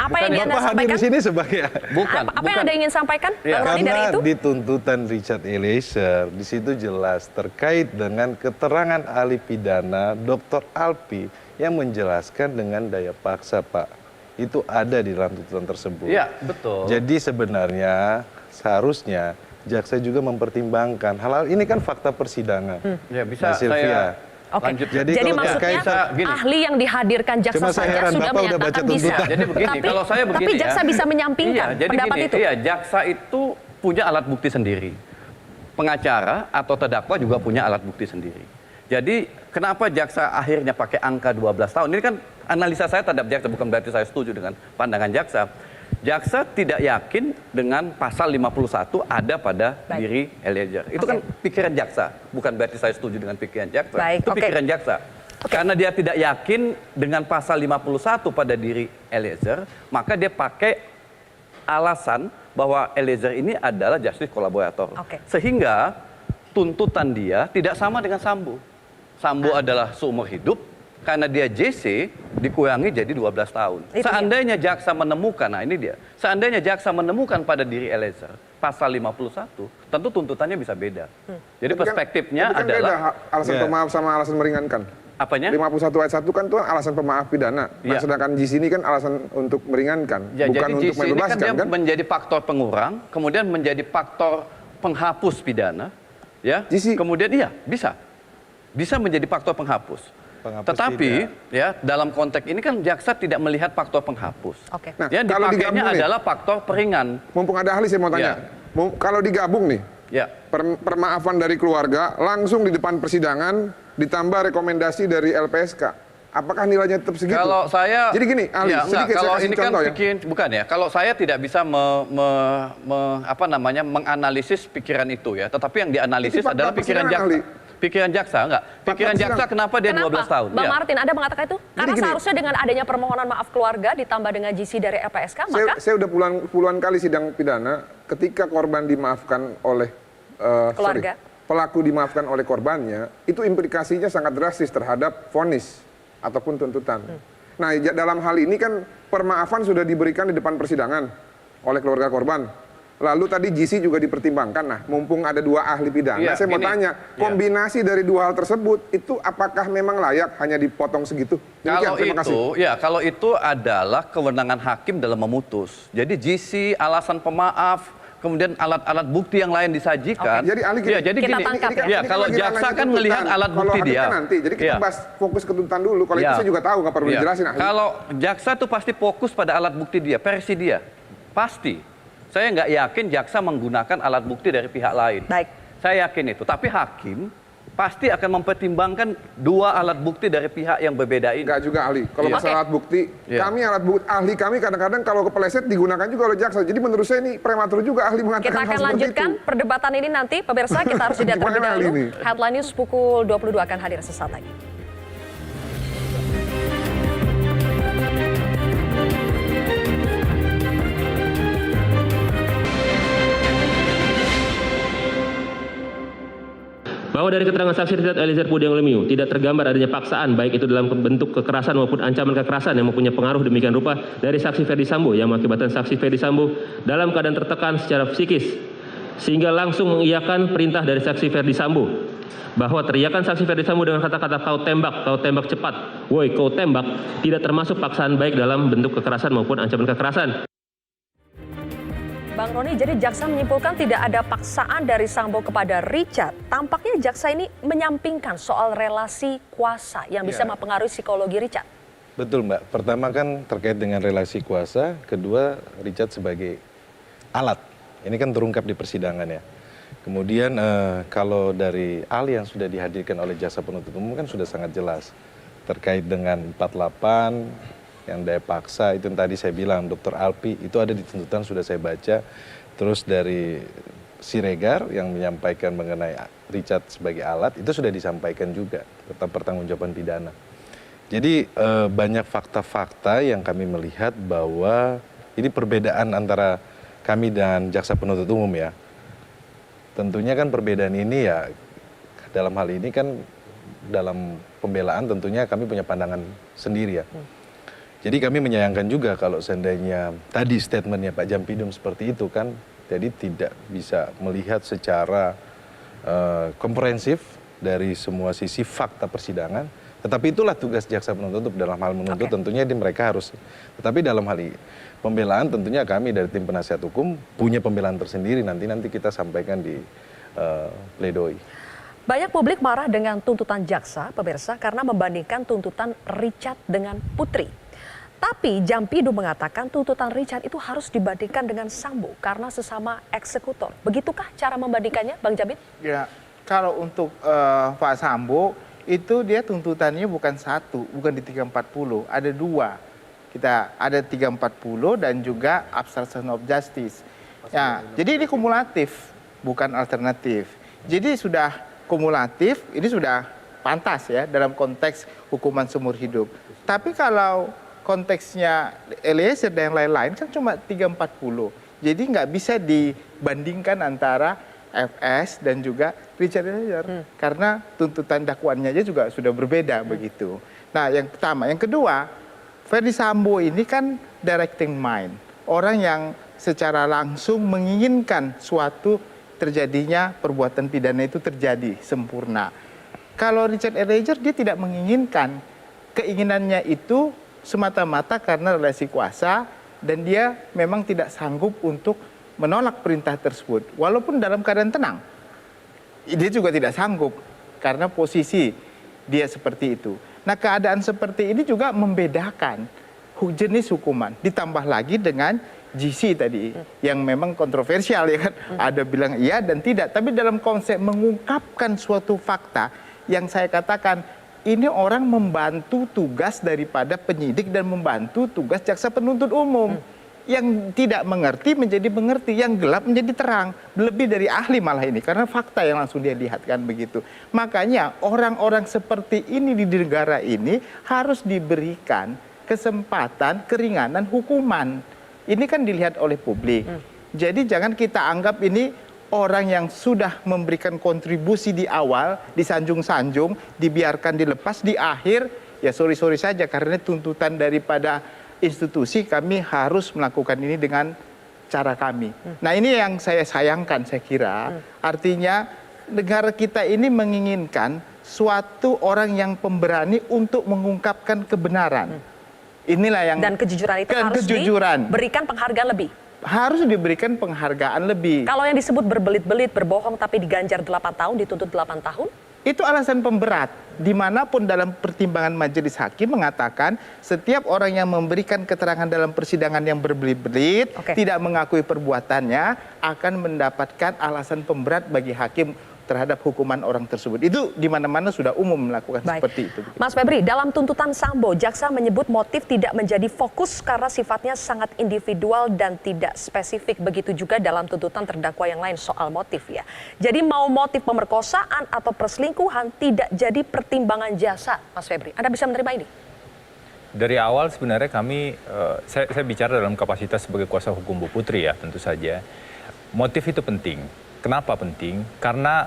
Apa yang Anda Bapak hadir di sini sebagai Apa yang Anda ingin sampaikan? Karena di tuntutan Richard Eliezer di situ jelas terkait dengan keterangan ahli pidana Dr. Alpi yang menjelaskan dengan daya paksa, Pak. Itu ada di dalam tuntutan tersebut. Iya, betul. Jadi sebenarnya seharusnya jaksa juga mempertimbangkan hal-hal ini kan fakta persidangan. Ya, bisa Sylvia. Oke. Jadi maksudnya ahli yang dihadirkan jaksa saja sudah menyatakan bisa. Jadi begini, kalau saya begini tapi jaksa bisa menyampingkan pendapat itu. Iya, jaksa itu punya alat bukti sendiri. Pengacara atau terdakwa juga punya alat bukti sendiri. Jadi kenapa jaksa akhirnya pakai angka 12 tahun? Ini kan analisa saya terhadap jaksa, bukan berarti saya setuju dengan pandangan jaksa. Jaksa tidak yakin dengan pasal 51 ada pada diri Eliezer. Itu kan pikiran jaksa, bukan berarti saya setuju dengan pikiran jaksa. Itu pikiran jaksa. Karena dia tidak yakin dengan pasal 51 pada diri Eliezer, maka dia pakai alasan bahwa Eliezer ini adalah justice collaborator. Sehingga tuntutan dia tidak sama dengan Sambo. Sambo adalah seumur hidup. Karena dia JC dikurangi jadi 12 tahun. Seandainya jaksa menemukan, nah ini dia. Seandainya jaksa menemukan pada diri Eliezer pasal 51, tentu tuntutannya bisa beda. Jadi perspektifnya adalah beda alasan pemaaf sama alasan meringankan. Apanya? 51 ayat 1 kan itu alasan pemaaf pidana. Nah, sedangkan di sini kan alasan untuk meringankan, bukan jadi untuk membebaskan ini kan. Menjadi faktor pengurang, kemudian menjadi faktor penghapus pidana, ya. Kemudian bisa menjadi faktor penghapus. Tetapi ya dalam konteks ini kan jaksa tidak melihat faktor penghapus. Nah, yang dipakainya adalah faktor peringan. Mumpung ada ahli saya mau tanya. Kalau digabung nih, permaafan dari keluarga langsung di depan persidangan ditambah rekomendasi dari LPSK. apakah nilainya tetap segitu? Kalau saya, jadi gini, ahli, ya, enggak, kalau ini kan contoh, bukan ya. Kalau saya tidak bisa menganalisis pikiran itu ya, tetapi yang dianalisis adalah pikiran jaksa. Pikiran jaksa enggak? Pikiran jaksa kenapa dia 12 tahun? Bang Martin, Anda mengatakan itu? Karena seharusnya dengan adanya permohonan maaf keluarga ditambah dengan GC dari LPSK, maka saya udah puluhan kali sidang pidana ketika korban dimaafkan oleh keluarga. Pelaku dimaafkan oleh korbannya, itu implikasinya sangat drastis terhadap vonis ataupun tuntutan. Nah, dalam hal ini kan permaafan sudah diberikan di depan persidangan oleh keluarga korban. Lalu tadi GC juga dipertimbangkan. Nah, mumpung ada 2 ahli pidana, saya mau tanya, kombinasi dari 2 hal tersebut itu apakah memang layak hanya dipotong segitu? Kalau itu adalah kewenangan hakim dalam memutus. Jadi GC, alasan pemaaf, kemudian alat-alat bukti yang lain disajikan. Jadi ahli kalau jaksa kan melihat alat bukti dia. Jadi kita bahas fokus ke tuntutan dulu. Kalau itu saya juga tahu, nggak perlu dijelasin. Kalau jaksa tuh pasti fokus pada alat bukti dia, versi dia, pasti. Saya nggak yakin jaksa menggunakan alat bukti dari pihak lain. Baik. Saya yakin itu. Tapi hakim pasti akan mempertimbangkan 2 alat bukti dari pihak yang berbeda ini. Enggak juga ahli. Kalau masalah alat bukti, ahli kami kadang-kadang kalau kepeleset digunakan juga oleh jaksa. Jadi menurut saya ini prematur juga ahli mengatakan kita akan lanjutkan perdebatan ini nanti. Pemirsa, kita harus jeda terlebih dahulu. Headline News pukul 22 akan hadir sesaat lagi. Bahwa dari keterangan saksi Richard Eliezer Pudiang Lumiu tidak tergambar adanya paksaan baik itu dalam bentuk kekerasan maupun ancaman kekerasan yang mempunyai pengaruh demikian rupa dari saksi Ferdi Sambo yang mengakibatkan saksi Ferdi Sambo dalam keadaan tertekan secara psikis sehingga langsung mengiyakan perintah dari saksi Ferdi Sambo bahwa teriakan saksi Ferdi Sambo dengan kata-kata kau tembak cepat, woi kau tembak tidak termasuk paksaan baik dalam bentuk kekerasan maupun ancaman kekerasan. Bang Roni, jadi jaksa menyimpulkan tidak ada paksaan dari Sambo kepada Richard. Tampaknya jaksa ini menyampingkan soal relasi kuasa yang bisa mempengaruhi psikologi Richard. Betul Mbak, pertama kan terkait dengan relasi kuasa, kedua Richard sebagai alat. Ini kan terungkap di persidangan ya. Kemudian kalau dari ahli yang sudah dihadirkan oleh jaksa penuntut umum kan sudah sangat jelas. Terkait dengan 48, yang daya paksa itu yang tadi saya bilang Dr. Alpi itu ada di tuntutan sudah saya baca. Terus dari Siregar yang menyampaikan mengenai Richard sebagai alat itu sudah disampaikan juga tentang pertanggungjawaban pidana. Jadi banyak fakta-fakta yang kami melihat bahwa ini perbedaan antara kami dan jaksa penuntut umum ya. Tentunya kan perbedaan ini ya dalam hal ini kan dalam pembelaan tentunya kami punya pandangan sendiri ya. Jadi kami menyayangkan juga kalau seandainya tadi statementnya Pak Jampidum seperti itu kan, jadi tidak bisa melihat secara komprehensif dari semua sisi fakta persidangan. Tetapi itulah tugas jaksa penuntut dalam hal menuntut tentunya mereka harus. Tetapi dalam hal ini pembelaan tentunya kami dari tim penasihat hukum punya pembelaan tersendiri nanti kita sampaikan di pledoi. Banyak publik marah dengan tuntutan jaksa, pemirsa, karena membandingkan tuntutan Richard dengan Putri. Tapi Jampidum mengatakan tuntutan Richard itu harus dibandingkan dengan Sambo karena sesama eksekutor. Begitukah cara membandingkannya, Bang Jamin? Ya, kalau untuk Pak Sambo itu dia tuntutannya bukan 1, bukan di 340, ada 2. Kita ada 340 dan juga obstruction of justice. Ya, jadi ini kumulatif, bukan alternatif. Jadi sudah kumulatif, ini sudah pantas ya dalam konteks hukuman seumur hidup. Tapi kalau konteksnya Eliezer dan yang lain-lain kan cuma 340. Jadi nggak bisa dibandingkan antara FS dan juga Richard Eliezer. Karena tuntutan dakwaannya aja juga sudah berbeda begitu. Nah yang pertama. Yang kedua, Ferdi Sambo ini kan directing mind. Orang yang secara langsung menginginkan suatu terjadinya perbuatan pidana itu terjadi sempurna. Kalau Richard Eliezer dia tidak menginginkan, keinginannya itu semata-mata karena relasi kuasa dan dia memang tidak sanggup untuk menolak perintah tersebut walaupun dalam keadaan tenang. Dia juga tidak sanggup karena posisi dia seperti itu. Nah, keadaan seperti ini juga membedakan jenis hukuman, ditambah lagi dengan GC tadi yang memang kontroversial ya kan. Ada bilang iya dan tidak, tapi dalam konsep mengungkapkan suatu fakta yang saya katakan ini orang membantu tugas daripada penyidik dan membantu tugas jaksa penuntut umum. Yang tidak mengerti menjadi mengerti, yang gelap menjadi terang. Lebih dari ahli malah ini, karena fakta yang langsung dia lihat kan begitu. Makanya orang-orang seperti ini di negara ini harus diberikan kesempatan keringanan hukuman. Ini kan dilihat oleh publik. Jadi jangan kita anggap ini orang yang sudah memberikan kontribusi di awal, disanjung-sanjung, dibiarkan dilepas di akhir, ya sorry saja karena tuntutan daripada institusi kami harus melakukan ini dengan cara kami. Nah ini yang saya sayangkan saya kira. Artinya negara kita ini menginginkan suatu orang yang pemberani untuk mengungkapkan kebenaran. Inilah yang Dan kejujuran itu harus diberikan penghargaan lebih. Harus diberikan penghargaan lebih. Kalau yang disebut berbelit-belit, berbohong tapi diganjar 8 tahun, dituntut 8 tahun? Itu alasan pemberat. Dimanapun dalam pertimbangan majelis hakim mengatakan setiap orang yang memberikan keterangan dalam persidangan yang berbelit-belit, tidak mengakui perbuatannya, akan mendapatkan alasan pemberat bagi hakim terhadap hukuman orang tersebut. Itu di mana-mana sudah umum melakukan seperti itu. Mas Febri, dalam tuntutan Sambo, jaksa menyebut motif tidak menjadi fokus karena sifatnya sangat individual dan tidak spesifik. Begitu juga dalam tuntutan terdakwa yang lain soal motif ya. Jadi mau motif pemerkosaan atau perselingkuhan tidak jadi pertimbangan jaksa, Mas Febri. Anda bisa menerima ini? Dari awal sebenarnya kami, saya bicara dalam kapasitas sebagai kuasa hukum Bu Putri ya tentu saja. Motif itu penting. Kenapa penting? Karena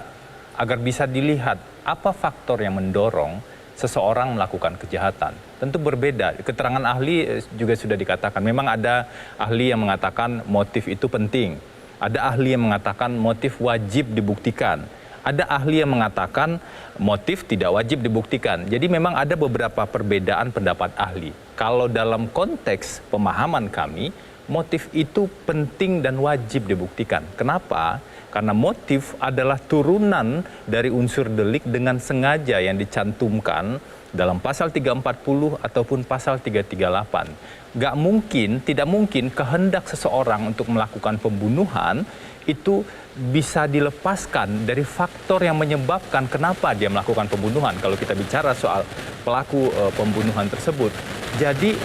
agar bisa dilihat apa faktor yang mendorong seseorang melakukan kejahatan. Tentu berbeda. Keterangan ahli juga sudah dikatakan. Memang ada ahli yang mengatakan motif itu penting. Ada ahli yang mengatakan motif wajib dibuktikan. Ada ahli yang mengatakan motif tidak wajib dibuktikan. Jadi memang ada beberapa perbedaan pendapat ahli. Kalau dalam konteks pemahaman kami, motif itu penting dan wajib dibuktikan. Kenapa? Karena motif adalah turunan dari unsur delik dengan sengaja yang dicantumkan dalam pasal 340 ataupun pasal 338. Tidak mungkin kehendak seseorang untuk melakukan pembunuhan itu bisa dilepaskan dari faktor yang menyebabkan kenapa dia melakukan pembunuhan. Kalau kita bicara soal pelaku pembunuhan tersebut. Jadi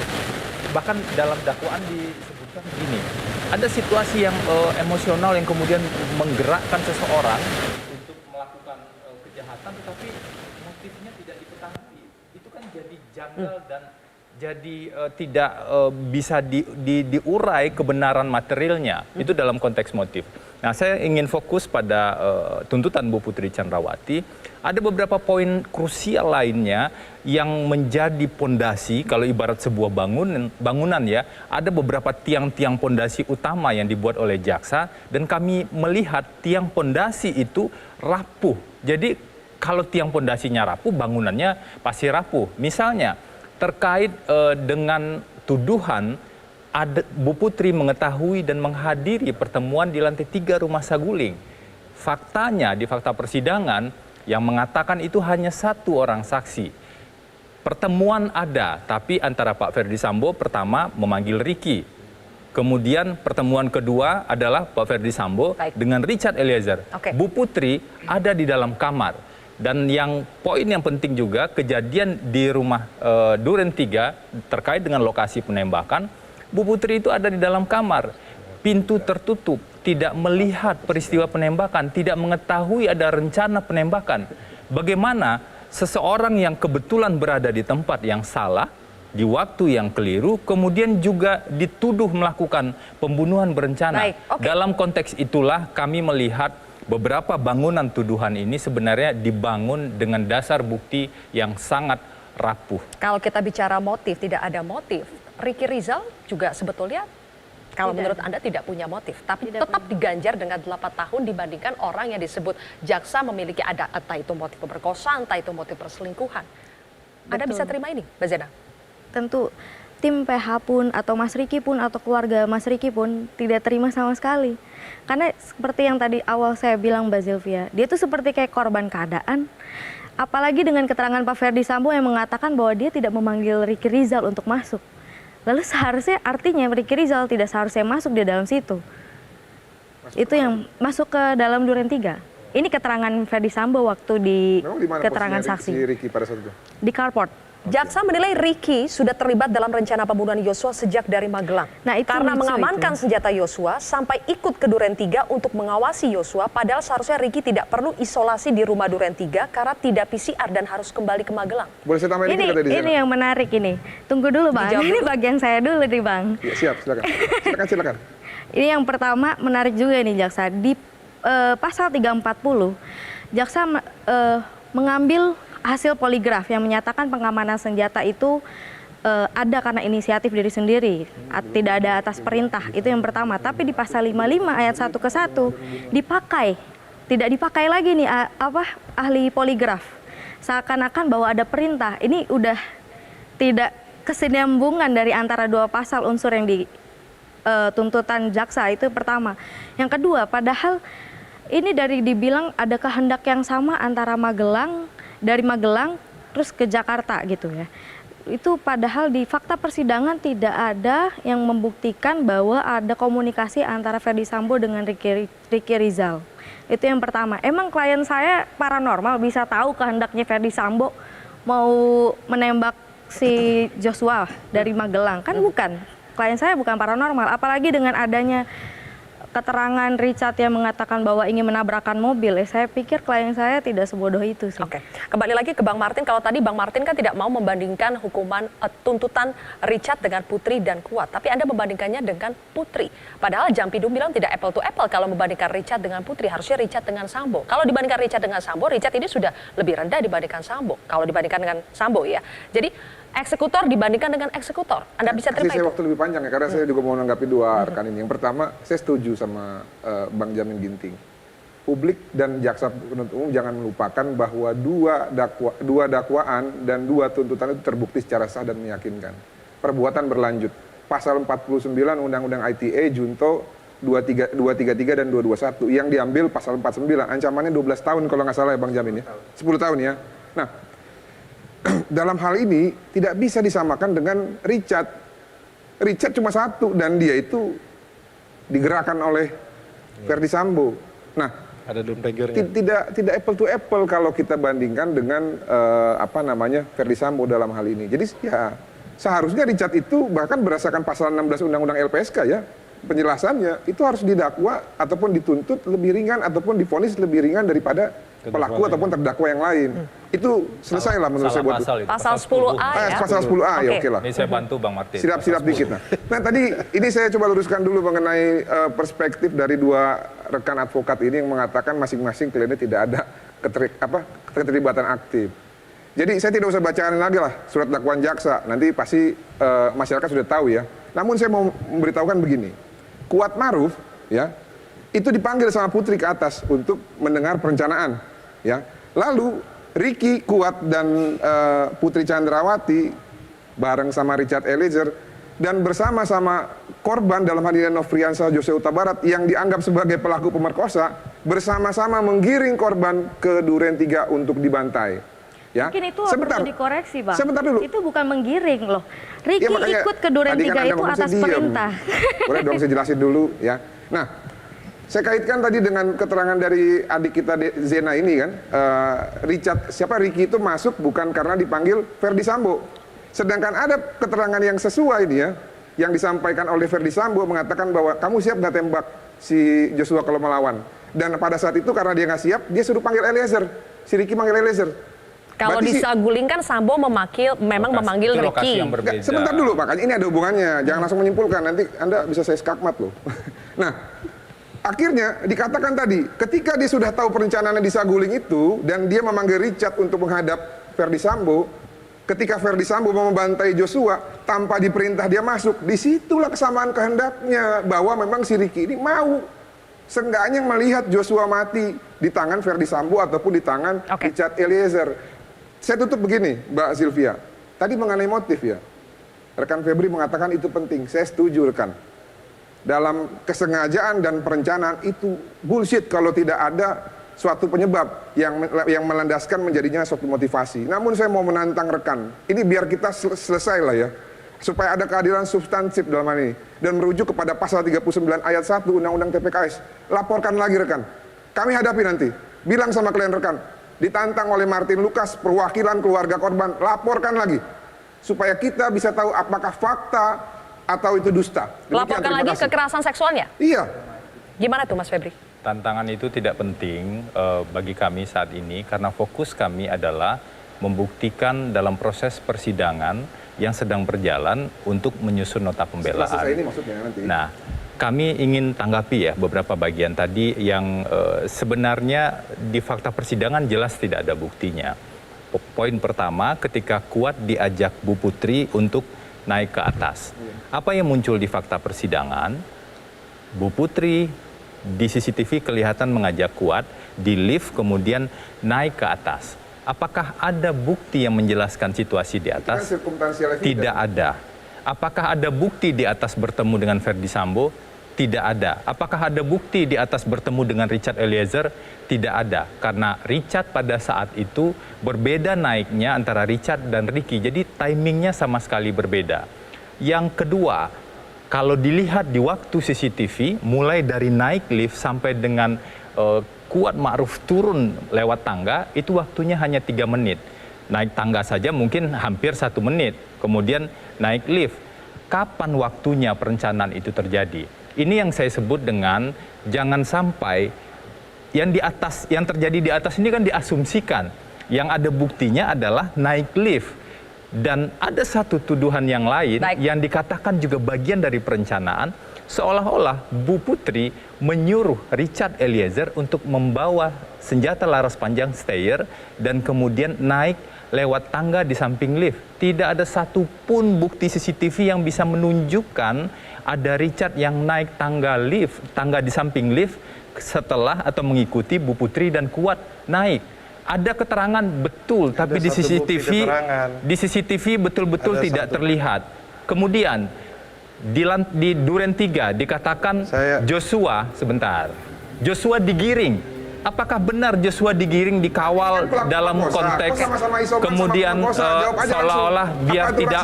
bahkan dalam dakwaan disebutkan begini. Ada situasi yang emosional yang kemudian menggerakkan seseorang untuk melakukan kejahatan, tetapi motifnya tidak diketahui. Itu kan jadi janggal dan jadi tidak bisa diurai kebenaran materialnya. Itu dalam konteks motif. Nah, saya ingin fokus pada tuntutan Bu Putri Chandrawati. Ada beberapa poin krusial lainnya yang menjadi pondasi, kalau ibarat sebuah bangunan ya, ada beberapa tiang-tiang pondasi utama yang dibuat oleh jaksa, dan kami melihat tiang pondasi itu rapuh. Jadi kalau tiang pondasinya rapuh, bangunannya pasti rapuh. Misalnya terkait dengan tuduhan Bu Putri mengetahui dan menghadiri pertemuan di lantai 3 Rumah Saguling. Faktanya di fakta persidangan yang mengatakan itu hanya satu orang saksi. Pertemuan ada, tapi antara Pak Ferdi Sambo pertama memanggil Ricky. Kemudian pertemuan kedua adalah Pak Ferdi Sambo dengan Richard Eliezer. Bu Putri ada di dalam kamar. Dan yang poin yang penting juga, kejadian di rumah Duren 3 terkait dengan lokasi penembakan, Bu Putri itu ada di dalam kamar. Pintu tertutup, tidak melihat peristiwa penembakan, tidak mengetahui ada rencana penembakan. Bagaimana seseorang yang kebetulan berada di tempat yang salah, di waktu yang keliru, kemudian juga dituduh melakukan pembunuhan berencana. Dalam konteks itulah kami melihat beberapa bangunan tuduhan ini sebenarnya dibangun dengan dasar bukti yang sangat rapuh. Kalau kita bicara motif, tidak ada motif. Ricky Rizal juga sebetulnya kalau menurut Anda tidak punya motif, tapi tetap diganjar dengan 8 tahun dibandingkan orang yang disebut jaksa memiliki ada entah itu motif pemerkosaan, entah itu motif perselingkuhan. Anda bisa terima ini, Mbak Zena? Tentu tim PH pun atau Mas Ricky pun atau keluarga Mas Ricky pun tidak terima sama sekali. Karena seperti yang tadi awal saya bilang Mbak Zilvia, dia tuh seperti kayak korban keadaan. Apalagi dengan keterangan Pak Ferdi Sambo yang mengatakan bahwa dia tidak memanggil Ricky Rizal untuk masuk. Lalu seharusnya artinya Ricky Rizal tidak seharusnya masuk di dalam situ. Itu yang masuk ke dalam Duren 3. Ini keterangan Ferdi Sambo waktu di Memang di mana keterangan posisinya saksi. si Ricky pada saat itu? Di carport. Jaksa menilai Ricky sudah terlibat dalam rencana pembunuhan Yosua sejak dari Magelang. Nah, itu karena lucu mengamankan senjata Yosua sampai ikut ke Duren 3 untuk mengawasi Yosua, padahal seharusnya Ricky tidak perlu isolasi di rumah Duren 3 karena tidak PCR dan harus kembali ke Magelang. Boleh saya tambahin dikit tadi? Ini yang menarik ini. Tunggu dulu Bang, Dijawab ini dulu. bagian saya dulu nih Bang. Ya, siap, silakan. Silakan. Ini yang pertama menarik juga nih Jaksa. Di pasal 340, Jaksa mengambil hasil poligraf yang menyatakan pengamanan senjata itu ada karena inisiatif diri sendiri, tidak ada atas perintah. Itu yang pertama. Tapi di pasal 55 ayat 1 ke 1 tidak dipakai lagi nih ahli poligraf. Seakan-akan bahwa ada perintah. Ini udah tidak kesinambungan dari antara dua pasal unsur yang tuntutan jaksa, itu pertama. Yang kedua, padahal ini dari dibilang ada kehendak yang sama antara dari Magelang terus ke Jakarta gitu ya. Itu padahal di fakta persidangan tidak ada yang membuktikan bahwa ada komunikasi antara Ferdi Sambo dengan Ricky Rizal. Itu yang pertama. Emang klien saya paranormal bisa tahu kehendaknya Ferdi Sambo mau menembak si Joshua dari Magelang? Kan bukan. Klien saya bukan paranormal, apalagi dengan adanya keterangan Richard yang mengatakan bahwa ingin menabrakkan mobil, saya pikir klien saya tidak sebodoh itu sih. Oke, kembali lagi ke Bang Martin. Kalau tadi Bang Martin kan tidak mau membandingkan hukuman tuntutan Richard dengan Putri dan Kuat, tapi Anda membandingkannya dengan Putri. Padahal Jampidum bilang tidak apple to apple kalau membandingkan Richard dengan Putri, harusnya Richard dengan Sambo. Kalau dibandingkan Richard dengan Sambo, Richard ini sudah lebih rendah dibandingkan Sambo. Kalau dibandingkan dengan Sambo ya. Jadi eksekutor dibandingkan dengan eksekutor. Anda bisa terima Kasih saya itu? waktu lebih panjang ya, karena saya juga mau menanggapi dua rekan ini. Yang pertama, saya setuju sama Bang Jamin Ginting. Publik dan jaksa penuntut umum jangan melupakan bahwa dua dakwaan dan dua tuntutan itu terbukti secara sah dan meyakinkan. Perbuatan berlanjut. Pasal 49 Undang-Undang ITE Junto 233 dan 221 yang diambil pasal 49. Ancamannya 12 tahun kalau nggak salah ya Bang Jamin ya. 10 tahun ya. Nah, dalam hal ini tidak bisa disamakan dengan Richard. Richard cuma satu dan dia itu digerakkan oleh Ferdi Sambo. Nah, ada downpeggernya. Tidak apple to apple kalau kita bandingkan dengan Ferdi Sambo dalam hal ini. Jadi ya seharusnya Richard itu bahkan berdasarkan pasal 16 Undang-Undang LPSK ya, penjelasannya itu harus didakwa ataupun dituntut lebih ringan ataupun divonis lebih ringan daripada pelaku ataupun terdakwa yang lain. Itu selesai lah menurut saya buat pasal 10A ya. Pasal 10A ya, oke lah. Ini saya bantu Bang Martin. Silap dikit nah. Nah tadi ini saya coba luruskan dulu mengenai perspektif dari dua rekan advokat ini yang mengatakan masing-masing kliennya tidak ada keterlibatan aktif. Jadi saya tidak usah bacakan lagi lah surat dakwaan jaksa. Nanti pasti masyarakat sudah tahu ya. Namun saya mau memberitahukan begini. Kuat Maruf ya itu dipanggil sama Putri ke atas untuk mendengar perencanaan ya. Lalu Ricky, Kuat dan Putri Chandrawati bareng sama Richard Eliezer dan bersama-sama korban dalam hal ini Nofriansah Jose Huta Barat yang dianggap sebagai pelaku pemerkosa bersama-sama menggiring korban ke Duren 3 untuk dibantai. Ya. Mungkin itu perlu dikoreksi, Bang. Sebentar dulu. Itu bukan menggiring loh. Ricky ya, ikut ke Duren 3 itu atas perintah. Boleh dong saya jelasin dulu ya. Nah, saya kaitkan tadi dengan keterangan dari adik kita Zena ini kan, Ricky itu masuk bukan karena dipanggil Ferdi Sambo. Sedangkan ada keterangan yang sesuai ini ya, yang disampaikan oleh Ferdi Sambo mengatakan bahwa kamu siap nggak tembak si Joshua kalau melawan. Dan pada saat itu karena dia nggak siap, dia suruh panggil Eliezer. Si Ricky manggil Eliezer. Kalau disagulingkan Sambo memanggil Ricky. Sebentar dulu makanya ini ada hubungannya. Jangan langsung menyimpulkan, nanti Anda bisa saya skakmat loh. Nah, akhirnya dikatakan tadi, ketika dia sudah tahu perencanaannya di saguling itu, dan dia memanggil Richard untuk menghadap Ferdi Sambo, ketika Ferdi Sambo mau membantai Joshua, tanpa diperintah dia masuk, disitulah kesamaan kehendaknya, bahwa memang si Ricky ini mau, seenggaknya melihat Joshua mati di tangan Ferdi Sambo ataupun di tangan Richard Eliezer. Saya tutup begini, Mbak Sylvia, tadi mengenai motif ya, rekan Febri mengatakan itu penting, saya setuju rekan. Dalam kesengajaan dan perencanaan itu bullshit kalau tidak ada suatu penyebab yang melandaskan menjadinya suatu motivasi. Namun saya mau menantang rekan, ini biar kita selesai lah ya, supaya ada keadilan substansif dalam hal ini dan merujuk kepada pasal 39 ayat 1 Undang-Undang TPKS. Laporkan lagi rekan, kami hadapi nanti. Bilang sama klien rekan, ditantang oleh Martin Lucas, perwakilan keluarga korban, laporkan lagi. Supaya kita bisa tahu apakah fakta atau itu dusta. Laporkan lagi kekerasan seksualnya? Iya. Gimana tuh Mas Febri? Tantangan itu tidak penting bagi kami saat ini karena fokus kami adalah membuktikan dalam proses persidangan yang sedang berjalan untuk menyusun nota pembelaan. Selesai ini maksudnya nanti. Nah, kami ingin tanggapi ya beberapa bagian tadi yang sebenarnya di fakta persidangan jelas tidak ada buktinya. Poin pertama, ketika Kuat diajak Bu Putri untuk naik ke atas. Apa yang muncul di fakta persidangan? Bu Putri di CCTV kelihatan mengajak Kuat di lift kemudian naik ke atas. Apakah ada bukti yang menjelaskan situasi di atas? Tidak ada. Apakah ada bukti di atas bertemu dengan Ferdi Sambo? Tidak ada. Apakah ada bukti di atas bertemu dengan Richard Eliezer? Tidak ada. Karena Richard pada saat itu berbeda naiknya antara Richard dan Ricky. Jadi timingnya sama sekali berbeda. Yang kedua, kalau dilihat di waktu CCTV, mulai dari naik lift sampai dengan Kuat Ma'ruf turun lewat tangga, itu waktunya hanya 3 menit. Naik tangga saja mungkin hampir 1 menit. Kemudian naik lift. Kapan waktunya perencanaan itu terjadi? Ini yang saya sebut dengan jangan sampai yang di atas, yang terjadi di atas ini kan diasumsikan. Yang ada buktinya adalah naik lift. Dan ada satu tuduhan yang lain yang dikatakan juga bagian dari perencanaan, seolah-olah Bu Putri menyuruh Richard Eliezer untuk membawa senjata laras panjang Steyr dan kemudian naik lewat tangga di samping lift. Tidak ada satupun bukti CCTV yang bisa menunjukkan ada Richard yang naik tangga lift, tangga di samping lift setelah atau mengikuti Bu Putri dan Kuat naik. Ada keterangan betul, tapi di CCTV betul-betul tidak terlihat. Kemudian di Duren 3 dikatakan Joshua, sebentar, Joshua digiring. Apakah benar Joshua digiring dikawal dalam konteks kemudian seolah-olah biar tidak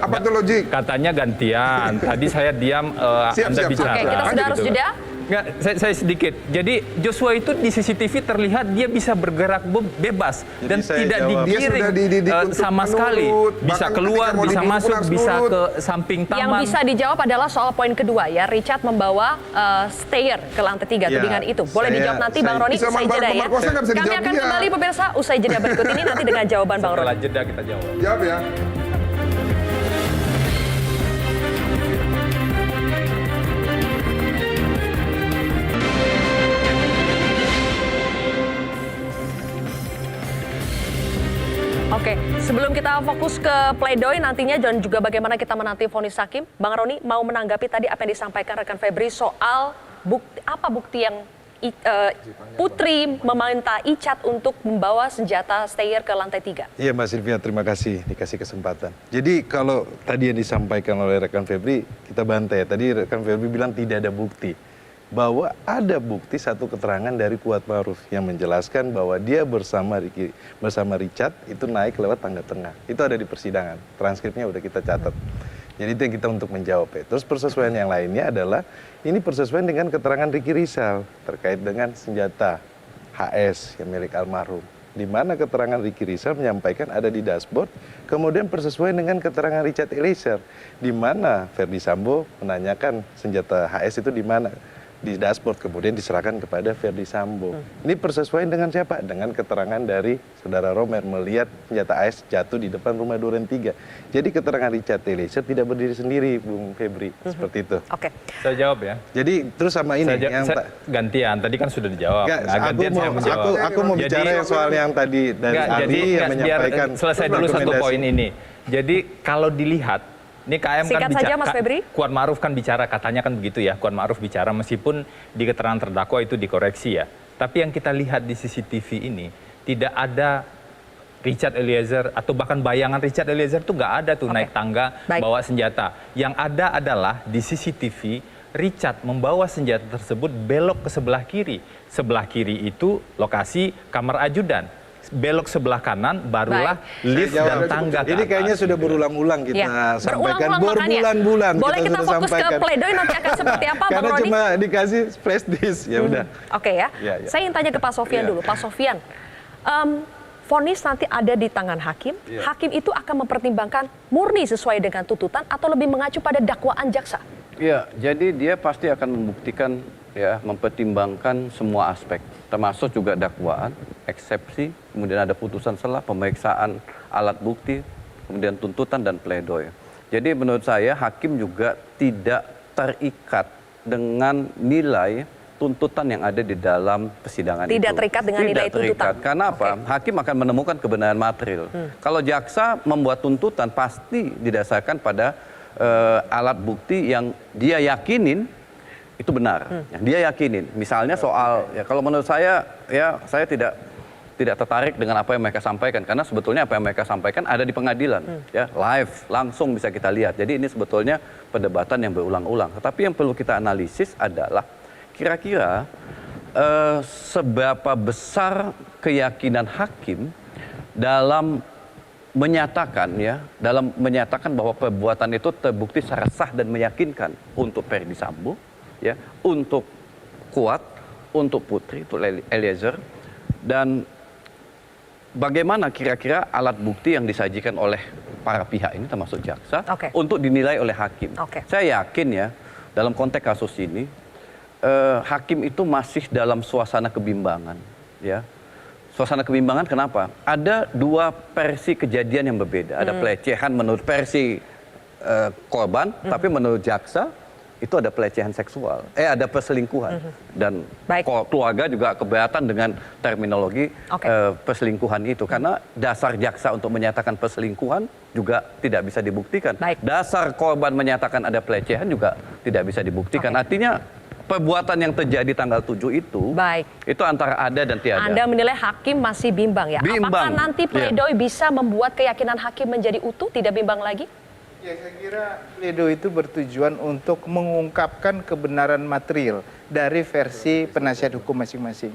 apa itu logik? Katanya gantian. Tadi saya diam, Anda bicara. Oke, kita sudah harus jeda. Nggak, saya sedikit. Jadi Joshua itu di CCTV terlihat dia bisa bergerak bebas dan tidak digiring sama sekali. Bisa keluar, bisa masuk, bisa ke samping taman. Yang bisa dijawab adalah soal poin kedua ya, Richard membawa Steyr ke lantai 3 tudingan itu. Boleh dijawab nanti Bang Roni usai jeda ya. Kami akan kembali pemirsa usai jeda berikut ini nanti dengan jawaban Bang Roni. Setelah jeda kita jawab. Jawab ya. Oke, sebelum kita fokus ke pledoi nantinya dan juga bagaimana kita menanti vonis hakim, Bang Roni mau menanggapi tadi apa yang disampaikan rekan Febri soal bukti yang Putri meminta Icat untuk membawa senjata Steyr ke lantai 3. Iya Mbak Sylvia, terima kasih dikasih kesempatan. Jadi kalau tadi yang disampaikan oleh rekan Febri, kita bantai. Tadi rekan Febri bilang tidak ada bukti. Bahwa ada bukti satu keterangan dari Kuat Ma'ruf yang menjelaskan bahwa dia bersama Richard itu naik lewat tangga tengah. Itu ada di persidangan, transkripnya udah kita catat. Jadi itu yang kita untuk menjawab ya. Terus persesuaian yang lainnya adalah ini persesuaian dengan keterangan Ricky Rizal terkait dengan senjata HS yang milik almarhum. Di mana keterangan Ricky Rizal menyampaikan ada di dashboard, kemudian persesuaian dengan keterangan Richard Eliezer, di mana Ferdi Sambo menanyakan senjata HS itu di mana. Di dashboard kemudian diserahkan kepada Ferdi Sambo. Ini persesuaian dengan siapa? Dengan keterangan dari saudara Romer melihat senjata AS jatuh di depan rumah Duren 3. Jadi keterangan Richard Eliezer tidak berdiri sendiri, Bung Febri, seperti itu. Oke. Saya jawab ya. Jadi terus sama ini yang gantian. Tadi kan sudah dijawab. Aku mau bicara soal yang tadi dari Ali yang menyampaikan. Biar selesai dulu satu poin ini. Jadi kalau dilihat ini KM kan bicara, Kuat Ma'ruf kan bicara, katanya kan begitu ya, Kuat Ma'ruf bicara meskipun di keterangan terdakwa itu dikoreksi ya. Tapi yang kita lihat di CCTV ini, tidak ada Richard Eliezer atau bahkan bayangan Richard Eliezer tuh nggak ada tuh naik tangga bawa senjata. Yang ada adalah di CCTV, Richard membawa senjata tersebut belok ke sebelah kiri. Sebelah kiri itu lokasi kamar ajudan. belok sebelah kanan, barulah lift dan tangga ke Ini kayaknya atas. sudah berulang-ulang kita sampaikan, berbulan-bulan kita boleh kita sudah fokus sampaikan. ke pledoi nanti akan seperti apa, Bang Karena Roni? cuma dikasih flash disk, ya udah. Oke ya. Saya ingin tanya ke Pak Sofyan dulu. Pak Sofyan, vonis nanti ada di tangan hakim. Hakim itu akan mempertimbangkan murni sesuai dengan tuntutan atau lebih mengacu pada dakwaan jaksa? Ya, jadi dia pasti akan membuktikan, ya, mempertimbangkan semua aspek, termasuk juga dakwaan, eksepsi, kemudian ada putusan selah, pemeriksaan alat bukti, kemudian tuntutan dan pledoi. Jadi menurut saya hakim juga tidak terikat dengan nilai tuntutan yang ada di dalam persidangan itu. Tidak terikat dengan nilai tuntutan. Karena apa? Hakim akan menemukan kebenaran material. Kalau jaksa membuat tuntutan pasti didasarkan pada alat bukti yang dia yakinin itu benar. Yang dia yakinin. Misalnya soal, ya kalau menurut saya, ya saya tidak tertarik dengan apa yang mereka sampaikan, karena sebetulnya apa yang mereka sampaikan ada di pengadilan, ya, live, langsung bisa kita lihat. Jadi ini sebetulnya perdebatan yang berulang-ulang. Tetapi yang perlu kita analisis adalah kira-kira seberapa besar keyakinan hakim dalam menyatakan, ya, dalam menyatakan bahwa perbuatan itu terbukti secara sah dan meyakinkan untuk Ferdy Sambo, ya, untuk Kuat, untuk Putri, untuk Eliezer, dan bagaimana kira-kira alat bukti yang disajikan oleh para pihak ini termasuk jaksa untuk dinilai oleh hakim. Saya yakin, ya, dalam konteks kasus ini hakim itu masih dalam suasana kebimbangan, ya. Suasana kebimbangan kenapa? Ada dua versi kejadian yang berbeda. Ada pelecehan menurut versi korban, tapi menurut jaksa itu ada pelecehan seksual. Ada perselingkuhan. Dan keluarga juga keberatan dengan terminologi perselingkuhan itu. Karena dasar jaksa untuk menyatakan perselingkuhan juga tidak bisa dibuktikan. Dasar korban menyatakan ada pelecehan juga tidak bisa dibuktikan. Artinya perbuatan yang terjadi tanggal 7 itu, itu antara ada dan tiada. Anda menilai hakim masih bimbang, ya? Apakah nanti pledoi bisa membuat keyakinan hakim menjadi utuh, tidak bimbang lagi? Ya, saya kira pledoi itu bertujuan untuk mengungkapkan kebenaran material dari versi penasihat hukum masing-masing.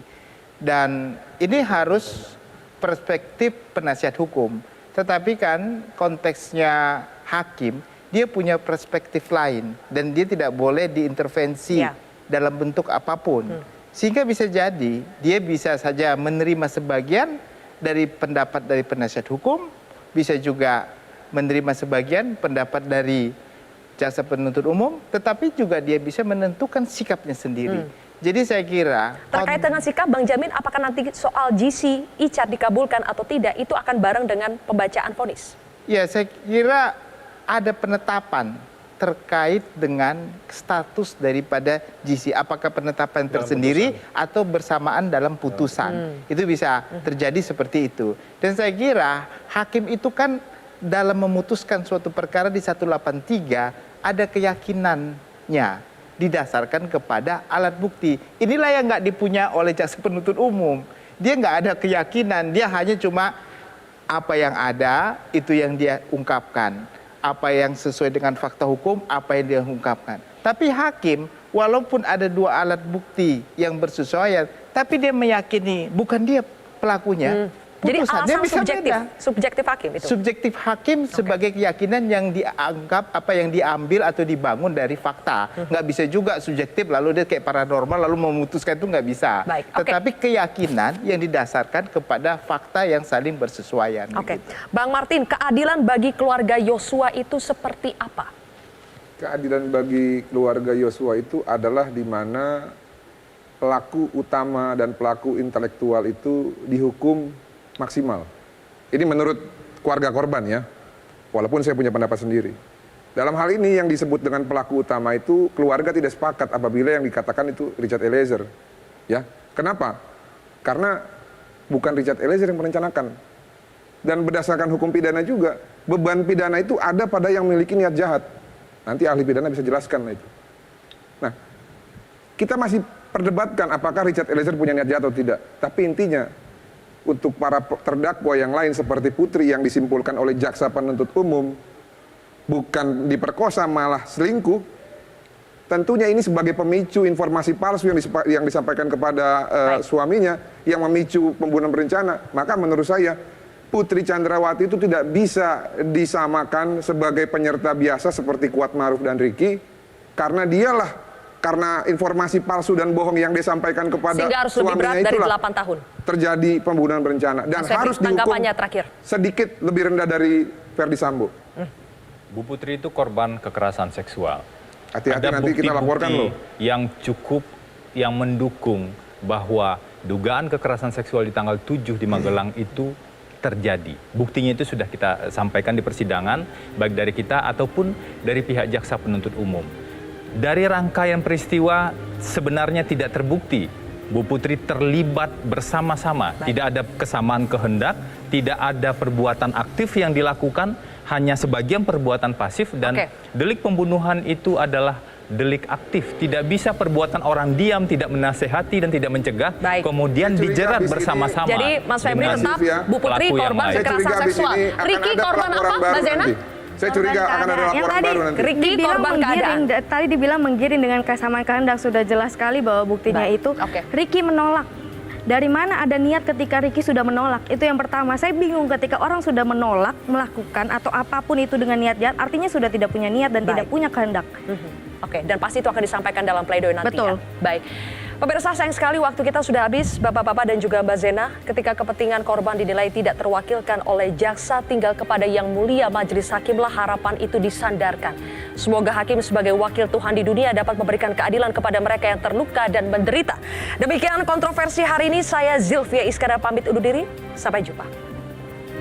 Dan ini harus perspektif penasihat hukum. Tetapi kan konteksnya hakim, dia punya perspektif lain. Dan dia tidak boleh diintervensi dalam bentuk apapun. Sehingga bisa jadi dia bisa saja menerima sebagian dari pendapat dari penasihat hukum, bisa juga menerima sebagian pendapat dari jaksa penuntut umum, tetapi juga dia bisa menentukan sikapnya sendiri. Jadi saya kira terkait dengan sikap, Bang Jamin, apakah nanti soal GC Icar dikabulkan atau tidak itu akan bareng dengan pembacaan vonis? Ya, saya kira ada penetapan terkait dengan status daripada GC, apakah penetapan tersendiri atau bersamaan dalam putusan. Itu bisa terjadi seperti itu. Dan saya kira hakim itu kan dalam memutuskan suatu perkara di 183 ada keyakinannya didasarkan kepada alat bukti. Inilah yang nggak dipunya oleh jaksa penuntut umum. Dia nggak ada keyakinan, dia hanya cuma apa yang ada itu yang dia ungkapkan. Apa yang sesuai dengan fakta hukum, apa yang dia ungkapkan. Tapi hakim, walaupun ada dua alat bukti yang bersesuaian, tapi dia meyakini bukan dia pelakunya. Jadi alasan bisa subjektif hakim itu? Subjektif hakim sebagai keyakinan yang dianggap, apa yang diambil atau dibangun dari fakta. Nggak bisa juga subjektif lalu dia kayak paranormal lalu memutuskan, itu nggak bisa. Tetapi keyakinan yang didasarkan kepada fakta yang saling bersesuaian. Bang Martin, keadilan bagi keluarga Yosua itu seperti apa? Keadilan bagi keluarga Yosua itu adalah di mana pelaku utama dan pelaku intelektual itu dihukum maksimal. Ini menurut keluarga korban, ya. Walaupun saya punya pendapat sendiri. Dalam hal ini yang disebut dengan pelaku utama itu keluarga tidak sepakat apabila yang dikatakan itu Richard Eliezer. Ya. Kenapa? Karena bukan Richard Eliezer yang merencanakan. Dan berdasarkan hukum pidana juga, beban pidana itu ada pada yang memiliki niat jahat. Nanti ahli pidana bisa jelaskan itu. Nah, kita masih perdebatkan apakah Richard Eliezer punya niat jahat atau tidak. Tapi intinya, untuk para terdakwa yang lain seperti Putri yang disimpulkan oleh jaksa penuntut umum bukan diperkosa malah selingkuh, tentunya ini sebagai pemicu informasi palsu yang disampaikan kepada suaminya yang memicu pembunuhan berencana. Maka menurut saya Putri Chandrawati itu tidak bisa disamakan sebagai penyerta biasa seperti Kuatmaruf dan Ricky, karena karena informasi palsu dan bohong yang disampaikan kepada sehingga harus lebih berat suaminya dari itulah 8 tahun. Terjadi pembunuhan berencana dan harus dihukum sedikit lebih rendah dari Verdi Sambo. Bu Putri itu korban kekerasan seksual. Hati-hati Ada nanti kita laporkan loh. yang cukup yang mendukung bahwa dugaan kekerasan seksual di tanggal 7 di Magelang itu terjadi. Buktinya itu sudah kita sampaikan di persidangan, baik dari kita ataupun dari pihak jaksa penuntut umum. Dari rangkaian peristiwa sebenarnya tidak terbukti Bu Putri terlibat bersama-sama. Tidak ada kesamaan kehendak, tidak ada perbuatan aktif yang dilakukan, hanya sebagian perbuatan pasif, dan delik pembunuhan itu adalah delik aktif. Tidak bisa perbuatan orang diam, tidak menasehati dan tidak mencegah, kemudian dijerat bersama-sama. Jadi Mas Febri tetap Bu Putri korban kekerasan seksual. Ricky korban apa, Mbak Zena? Saya curiga akan ada laporan baru nanti. Ricky korban keadaan. Tadi dibilang menggiring dengan kesamaan kehendak, sudah jelas sekali bahwa buktinya itu. Ricky menolak. Dari mana ada niat ketika Ricky sudah menolak? Itu yang pertama. Saya bingung ketika orang sudah menolak melakukan atau apapun itu dengan niat jahat, artinya sudah tidak punya niat dan tidak punya kehendak. Oke, dan pasti itu akan disampaikan dalam pledoi nanti. Betul. Ya. Baik. Pemirsa, sayang sekali waktu kita sudah habis, Bapak-bapak dan juga Mbak Zena. Ketika kepentingan korban dinilai tidak terwakilkan oleh jaksa, tinggal kepada Yang Mulia Majelis Hakimlah harapan itu disandarkan. Semoga hakim sebagai wakil Tuhan di dunia dapat memberikan keadilan kepada mereka yang terluka dan menderita. Demikian kontroversi hari ini, saya Zilvia Iskandar pamit undur diri. Sampai jumpa.